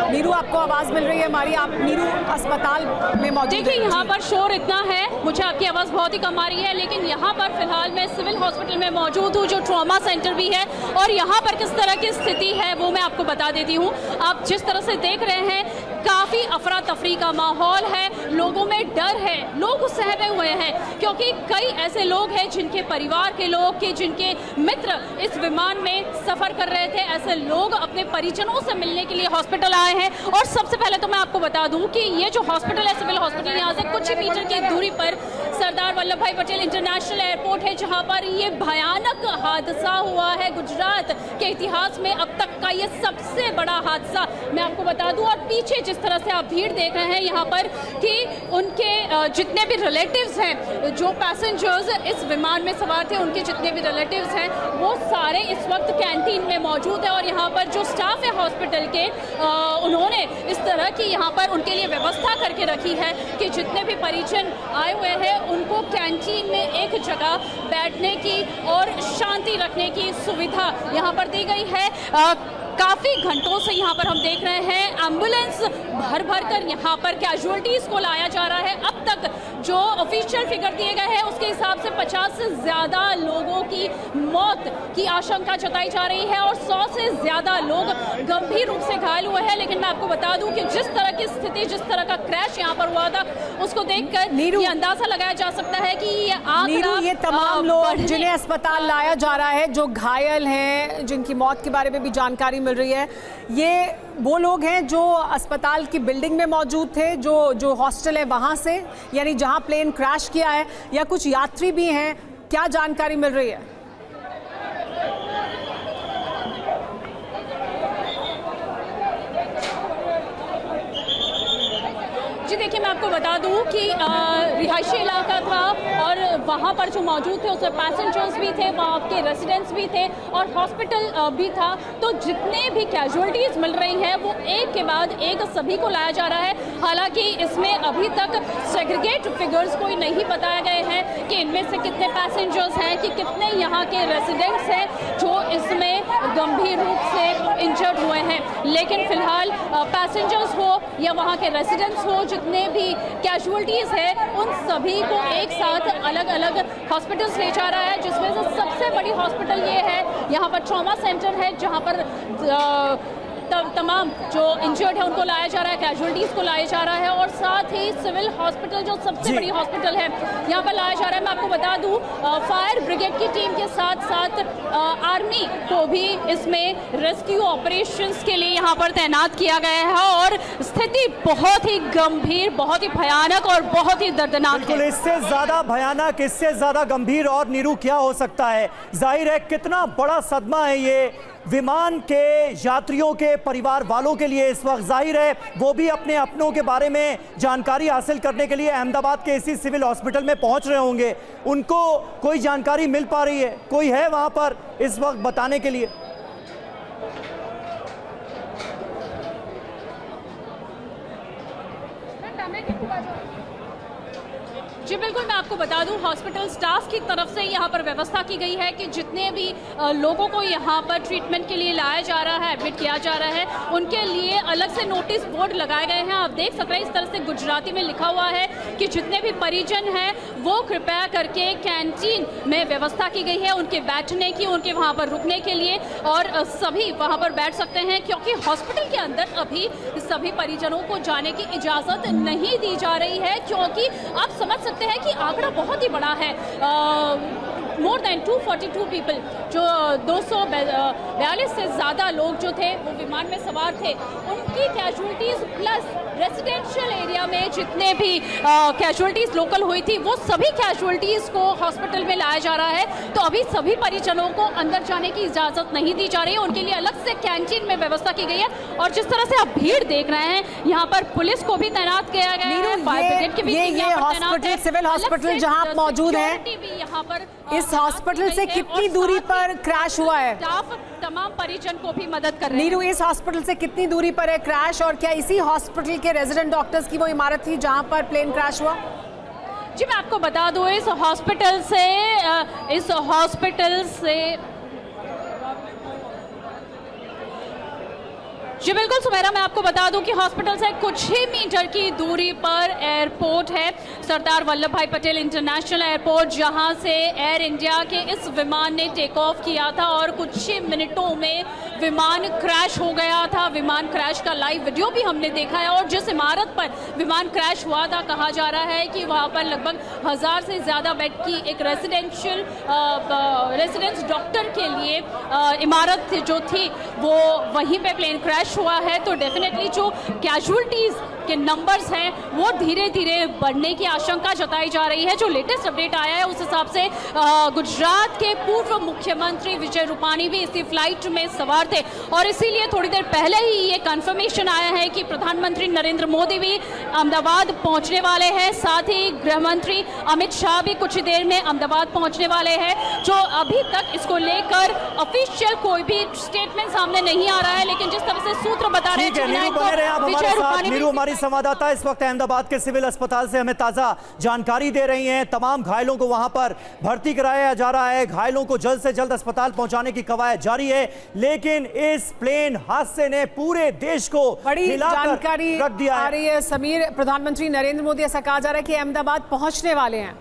नीरू, आपको आवाज मिल रही है हमारी? आप नीरू अस्पताल में मौजूद हैं। देखिए, यहाँ पर शोर इतना है, मुझे आपकी आवाज़ बहुत ही कम आ रही है, लेकिन यहाँ पर फिलहाल मैं सिविल हॉस्पिटल में मौजूद हूँ, जो ट्रॉमा सेंटर भी है, और यहाँ पर किस तरह की स्थिति है वो मैं आपको बता देती हूँ। आप जिस तरह से देख रहे हैं, काफ़ी अफरा तफरी का माहौल है, लोगों में डर है, लोग सहमे हुए हैं, क्योंकि कई ऐसे लोग हैं जिनके परिवार के लोग के जिनके मित्र इस विमान में सफ़र कर रहे थे। ऐसे लोग अपने परिजनों से मिलने के लिए हॉस्पिटल आए हैं। और सबसे पहले तो मैं आपको बता दूं कि ये जो हॉस्पिटल है, सिविल हॉस्पिटल, यहाँ से कुछ ही मीटर की दूरी पर सरदार वल्लभ भाई पटेल इंटरनेशनल एयरपोर्ट है, जहाँ पर ये भयानक हादसा हुआ है। गुजरात के इतिहास में अब तक का ये सबसे बड़ा हादसा मैं आपको बता दूं। और पीछे जिस तरह से आप भीड़ देख रहे हैं यहाँ पर, कि उनके जितने भी रिलेटिव्स हैं, जो पैसेंजर्स इस विमान में सवार थे, उनके जितने भी रिलेटिव्स हैं, वो सारे इस वक्त कैंटीन में मौजूद है। और यहाँ पर जो स्टाफ है हॉस्पिटल के, उन्होंने इस तरह की यहाँ पर उनके लिए व्यवस्था करके रखी है कि जितने भी परिजन आए हुए हैं उनको कैंटीन में एक जगह बैठने की और शांति रखने की सुविधा यहाँ पर दी गई है। काफ़ी घंटों से यहाँ पर हम देख रहे हैं एम्बुलेंस भर भर कर यहाँ पर कैजुअलिटीज़ को लाया जा रहा है। अब तक जो ऑफिशियल फिगर दिए गए हैं उसके हिसाब से 50 से ज़्यादा लोगों की मौत की आशंका जताई जा रही है और 100 से ज़्यादा लोग गंभीर रूप से घायल हुए हैं। लेकिन मैं आपको बता दूं कि जिस तरह की स्थिति, जिस तरह का क्रैश यहाँ पर हुआ था, उसको देखकर ये अंदाजा लगाया जा सकता है कि ये आंकड़ा, ये तमाम लोग जिन्हें अस्पताल लाया जा रहा है, जो घायल हैं, जिनकी मौत के बारे में भी जानकारी मिल रही है, ये वो लोग हैं जो अस्पताल की बिल्डिंग में मौजूद थे, जो हॉस्टल है वहां से, यानी जहां प्लेन क्रैश किया है, या कुछ यात्री भी हैं? क्या जानकारी मिल रही है? जी देखिए, मैं आपको बता दूं कि रिहायशी इलाका था और वहाँ पर जो मौजूद थे उसमें पैसेंजर्स भी थे, वहाँ के रेजिडेंट्स भी थे और हॉस्पिटल भी था। तो जितने भी कैजुअलिटीज़ मिल रही हैं वो एक के बाद एक सभी को लाया जा रहा है। हालांकि इसमें अभी तक सेग्रीगेट फिगर्स कोई नहीं बताए गए हैं कि इनमें से कितने पैसेंजर्स हैं, कि कितने यहाँ के रेजिडेंट्स हैं जो इसमें गंभीर रूप से इंजर्ड हुए हैं। लेकिन फिलहाल पैसेंजर्स हो या वहाँ के रेजिडेंट्स हो, जितने भी कैजुअलिटीज़ है, उन सभी को एक साथ अलग अलग हॉस्पिटल्स ले जा रहा है, जिसमें से सबसे बड़ी हॉस्पिटल ये है, यहाँ पर ट्रॉमा सेंटर है, जहाँ पर तमाम जो इंजर्ड है उनको लाया जा रहा है, कैजुअलिटीज़ को लाया जा रहा है, और साथ ही सिविल हॉस्पिटल जो सबसे बड़ी हॉस्पिटल है यहाँ पर लाया जा रहा है। मैं आपको बता दूं फायर ब्रिगेड की टीम के साथ साथ आर्मी को भी इसमें रेस्क्यू ऑपरेशंस के लिए यहाँ पर तैनात किया गया है और स्थिति बहुत ही गंभीर, बहुत ही भयानक और बहुत ही दर्दनाक बिल्कुल, है। इससे ज्यादा भयानक, इससे ज्यादा गंभीर और नीरू क्या हो सकता है? जाहिर है कितना बड़ा सदमा है ये विमान के यात्रियों के परिवार वालों के लिए इस वक्त। जाहिर है वो भी अपने अपनों के बारे में जानकारी हासिल करने के लिए अहमदाबाद के इसी सिविल हॉस्पिटल में पहुंच रहे होंगे। उनको कोई जानकारी मिल पा रही है? कोई है वहां पर इस वक्त बताने के लिए? जी बिल्कुल, मैं आपको बता दूं हॉस्पिटल स्टाफ की तरफ से यहाँ पर व्यवस्था की गई है कि जितने भी लोगों को यहाँ पर ट्रीटमेंट के लिए लाया जा रहा है, एडमिट किया जा रहा है, उनके लिए अलग से नोटिस बोर्ड लगाए गए हैं। आप देख सकते हैं इस तरह से गुजराती में लिखा हुआ है कि जितने भी परिजन हैं वो कृपया करके कैंटीन में व्यवस्था की गई है उनके बैठने की, उनके वहाँ पर रुकने के लिए, और सभी वहाँ पर बैठ सकते हैं क्योंकि हॉस्पिटल के अंदर अभी सभी परिजनों को जाने की इजाज़त नहीं दी जा रही है, क्योंकि आप समझ सकते हैं कि आंकड़ा बहुत ही बड़ा है। मोर देन 242 पीपल, जो 242 से ज़्यादा लोग जो थे वो विमान में सवार थे, उनकी कैजुअलिटीज़ प्लस रेसिडेंशियल एरिया में जितने भी कैजुअलिटीज़ लोकल हुई थी वो सभी कैजुअलिटीज़ को हॉस्पिटल में लाया जा रहा है। तो अभी सभी परिजनों को अंदर जाने की इजाज़त नहीं दी जा रही है, उनके लिए अलग से कैंटीन में व्यवस्था की गई है। और जिस तरह से आप भीड़ देख रहे हैं यहाँ पर पुलिस को भी तैनात किया गया है, फायर ब्रिगेड के भी ये हॉस्पिटल, सिविल हॉस्पिटल जहाँ आप मौजूद हैं, यहाँ पर इस हॉस्पिटल से कितनी दूरी पर क्रैश हुआ है? स्टाफ तमाम परिजन को भी मदद कर रहे हैं। नीरू, इस हॉस्पिटल से कितनी दूरी पर है क्रैश, और क्या इसी हॉस्पिटल के रेजिडेंट डॉक्टर्स की वो इमारत थी जहां पर प्लेन क्रैश हुआ? जी मैं आपको बता दूं इस हॉस्पिटल से जी बिल्कुल सुमेरा, मैं आपको बता दूं कि हॉस्पिटल से कुछ ही मीटर की दूरी पर एयरपोर्ट है, सरदार वल्लभ भाई पटेल इंटरनेशनल एयरपोर्ट, जहां से एयर इंडिया के इस विमान ने टेक ऑफ किया था और कुछ ही मिनटों में विमान क्रैश हो गया था। विमान क्रैश का लाइव वीडियो भी हमने देखा है, और जिस इमारत पर विमान क्रैश हुआ था कहा जा रहा है कि वहां पर लगभग 1000 से ज़्यादा बेड की एक रेजिडेंस डॉक्टर के लिए इमारत जो थी वो वहीं पे प्लेन क्रैश हुआ है। तो डेफिनेटली जो कैजुअलिटीज़ के नंबर्स हैं वो धीरे धीरे बढ़ने की आशंका जताई जा रही है। जो लेटेस्ट अपडेट आया है उस हिसाब से गुजरात के पूर्व मुख्यमंत्री विजय रूपानी भी इसी फ्लाइट में सवार थे, और इसीलिए थोड़ी देर पहले ही ये कंफर्मेशन आया है कि प्रधानमंत्री नरेंद्र मोदी भी अहमदाबाद पहुंचने वाले हैं। साथ ही गृह मंत्री अमित शाह भी कुछ ही देर में अहमदाबाद पहुंचने वाले हैं। जो अभी तक इसको लेकर ऑफिशियल कोई भी स्टेटमेंट सामने नहीं आ रहा है, लेकिन जिस तरह से सूत्र बता रहे हैं विजय रूपानी भी। हमारी संवाददाता इस वक्त अहमदाबाद के सिविल अस्पताल से हमें ताजा जानकारी दे रही हैं। तमाम घायलों को वहां पर भर्ती कराया जा रहा है, घायलों को जल्द से जल्द अस्पताल पहुंचाने की कवायद जारी है, लेकिन इस प्लेन हादसे ने पूरे देश को बड़ी जानकारी रख दिया आ रही है। समीर, प्रधानमंत्री नरेंद्र मोदी, ऐसा कहा जा रहा है कि अहमदाबाद पहुंचने वाले हैं,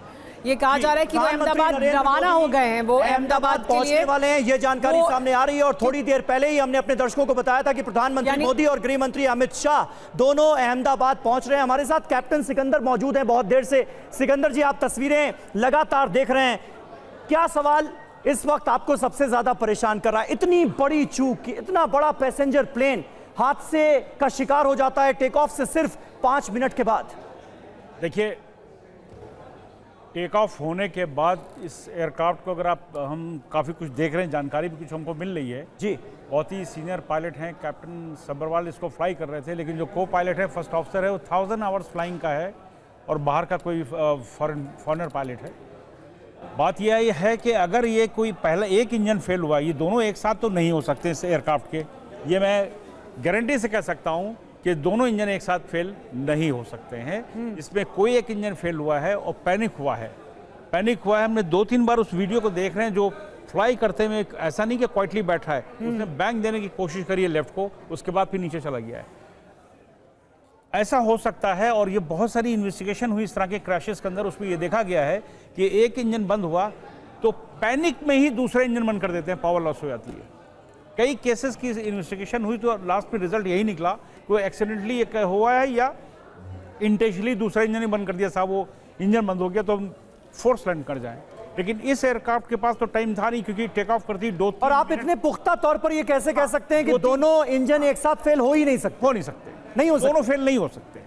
ये कहा जा रहा है कि वो अहमदाबाद रवाना हो गए हैं, वो अहमदाबाद पहुंचने वाले हैं, ये जानकारी सामने आ रही है। और थोड़ी देर पहले ही हमने अपने दर्शकों को बताया था कि प्रधानमंत्री मोदी और गृह मंत्री अमित शाह दोनों अहमदाबाद पहुंच रहे हैं। हमारे साथ कैप्टन सिकंदर मौजूद हैं बहुत देर से। सिकंदर जी, आप तस्वीरें लगातार देख रहे हैं, क्या सवाल इस वक्त आपको सबसे ज्यादा परेशान कर रहा है? इतनी बड़ी चूक, इतना बड़ा पैसेंजर प्लेन हादसे का शिकार हो जाता है टेक ऑफ से सिर्फ 5 मिनट के बाद। देखिए, टेक ऑफ होने के बाद इस एयरक्राफ्ट को अगर हम काफ़ी कुछ देख रहे हैं, जानकारी भी कुछ हमको मिल रही है जी। बहुत ही सीनियर पायलट हैं, कैप्टन सब्बरवाल इसको फ्लाई कर रहे थे, लेकिन जो को पायलट है, फर्स्ट ऑफिसर है, वो 1000 आवर्स फ्लाइंग का है और बाहर का कोई फॉरेनर पायलट है। बात यह है कि अगर ये कोई पहला एक इंजन फेल हुआ, ये दोनों एक साथ तो नहीं हो सकते इस एयरक्राफ्ट के, ये मैं गारंटी से कह सकता हूँ कि दोनों इंजन एक साथ फेल नहीं हो सकते हैं। इसमें कोई एक इंजन फेल हुआ है और पैनिक हुआ है। हमने 2-3 बार उस वीडियो को देख रहे हैं, जो फ्लाई करते हुए ऐसा नहीं कि क्वाइटली बैठा है, उसने बैंक देने की कोशिश करी है लेफ्ट को, उसके बाद फिर नीचे चला गया है। ऐसा हो सकता है, और ये बहुत सारी इन्वेस्टिगेशन हुई इस तरह के क्रैशेस के अंदर, उसमें ये देखा गया है कि एक इंजन बंद हुआ तो पैनिक में ही दूसरा इंजन बंद कर देते हैं, पावर लॉस हो जाती है। कई केसेस की इन्वेस्टिगेशन हुई तो लास्ट में रिजल्ट यही निकला, कोई एक्सीडेंटली हुआ है या इंटेंशनली दूसरा इंजन ही बंद कर दिया, साहब वो इंजन बंद हो गया तो फोर्स लैंड कर जाएं। लेकिन इस एयरक्राफ्ट के पास तो टाइम था नहीं, क्योंकि टेक ऑफ करती 2-3 और आप इतने पुख्ता तौर पर ये कैसे कह सकते हैं कि दोनों इंजन एक साथ फेल हो ही नहीं सकते? हो नहीं सकते, नहीं हो सकते, दोनों फेल नहीं हो सकते।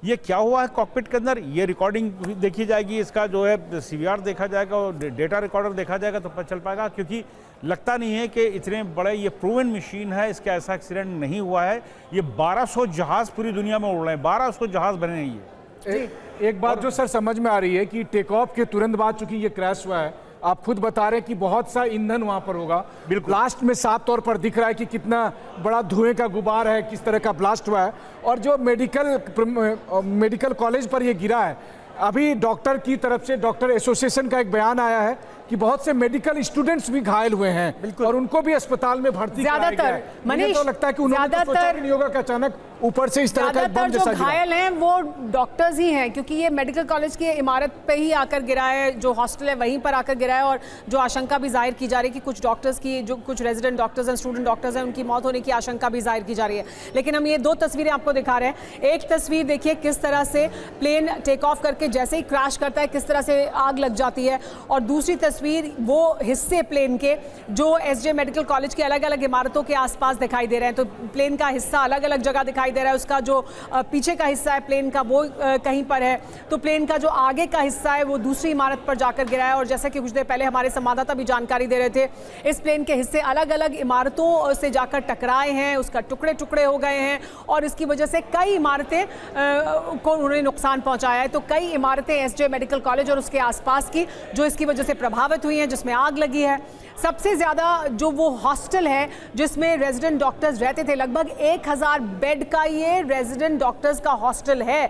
ये क्या हुआ है कॉकपिट के अंदर, ये रिकॉर्डिंग देखी जाएगी, इसका जो है सीवीआर देखा जाएगा और डेटा रिकॉर्डर देखा जाएगा तो पता चल पाएगा। क्योंकि लगता नहीं है कि इतने बड़े ये प्रूवन मशीन है, इसका ऐसा एक्सीडेंट नहीं हुआ है। ये 1200 जहाज पूरी दुनिया में उड़ रहे हैं, 1200 जहाज बने हैं ये। एक बात जो सर समझ में आ रही है कि टेक ऑफ के तुरंत बाद चूंकि ये क्रैश हुआ है, आप खुद बता रहे हैं कि बहुत सा ईंधन वहां पर होगा। बिल्कुल, ब्लास्ट में साफ तौर पर दिख रहा है कि कितना बड़ा धुएं का गुबार है, किस तरह का ब्लास्ट हुआ है। और जो मेडिकल कॉलेज पर ये गिरा है, अभी डॉक्टर की तरफ से, डॉक्टर एसोसिएशन का एक बयान आया है कि बहुत से मेडिकल स्टूडेंट्स भी घायल हुए हैं और उनको भी अस्पताल में भर्ती कराया गया है। मुझे तो लगता है कि उन्होंने तो सोचा भी नहीं होगा कि अचानक ऊपर से इस तरह का बम जैसा गिरा। घायल हैं वो डॉक्टर्स ही हैं, क्योंकि ये मेडिकल कॉलेज की इमारत पे ही आकर गिरा है, जो हॉस्टल है वहीं पर आकर गिरा है। और जो आशंका भी जाहिर की जा रही है कि कुछ डॉक्टर्स की, जो कुछ रेजिडेंट डॉक्टर्स हैं, स्टूडेंट डॉक्टर्स हैं, उनकी मौत होने की आशंका भी जाहिर की जा रही है। लेकिन हम ये 2 तस्वीरें आपको दिखा रहे हैं। एक तस्वीर देखिए किस तरह से प्लेन टेक ऑफ करके जैसे ही क्रैश करता है किस तरह से आग लग जाती है, और दूसरी तस्वीर वो हिस्से प्लेन के जो एसजे मेडिकल कॉलेज की अलग अलग इमारतों के आसपास दिखाई दे रहे हैं। तो प्लेन का हिस्सा अलग अलग जगह दिखाई दे रहा है, उसका जो पीछे का हिस्सा है प्लेन का वो कहीं पर है, तो प्लेन का जो आगे का हिस्सा है वो दूसरी इमारत पर जाकर गिरा है। और जैसा कि कुछ देर पहले हमारे संवाददाता भी जानकारी दे रहे थे, इस प्लेन के हिस्से अलग अलग इमारतों से जाकर टकराए हैं, उसका टुकड़े टुकड़े हो गए हैं और इसकी वजह से कई इमारतें को उन्होंने नुकसान पहुंचाया है। तो कई इमारतें एसजे मेडिकल कॉलेज और उसके आसपास की जो इसकी वजह से प्रभावित हुई हैं, जिसमें आग लगी है। सबसे ज़्यादा जो वो हॉस्टल है जिसमें रेजिडेंट डॉक्टर्स रहते थे, लगभग 1000 बेड का ये रेजिडेंट डॉक्टर्स का हॉस्टल है।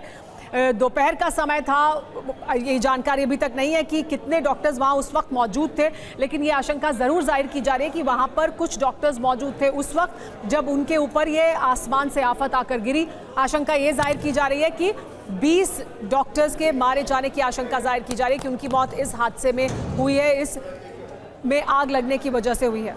दोपहर का समय था, ये जानकारी अभी तक नहीं है कि कितने डॉक्टर्स वहाँ उस वक्त मौजूद थे, लेकिन ये आशंका ज़रूर जाहिर की जा रही है कि वहाँ पर कुछ डॉक्टर्स मौजूद थे उस वक्त जब उनके ऊपर ये आसमान से आफत आकर गिरी। आशंका ये जाहिर की जा रही है कि 20 डॉक्टर्स के मारे जाने की आशंका जाहिर की जा रही है कि उनकी मौत इस हादसे में हुई है, इस में आग लगने की वजह से हुई है।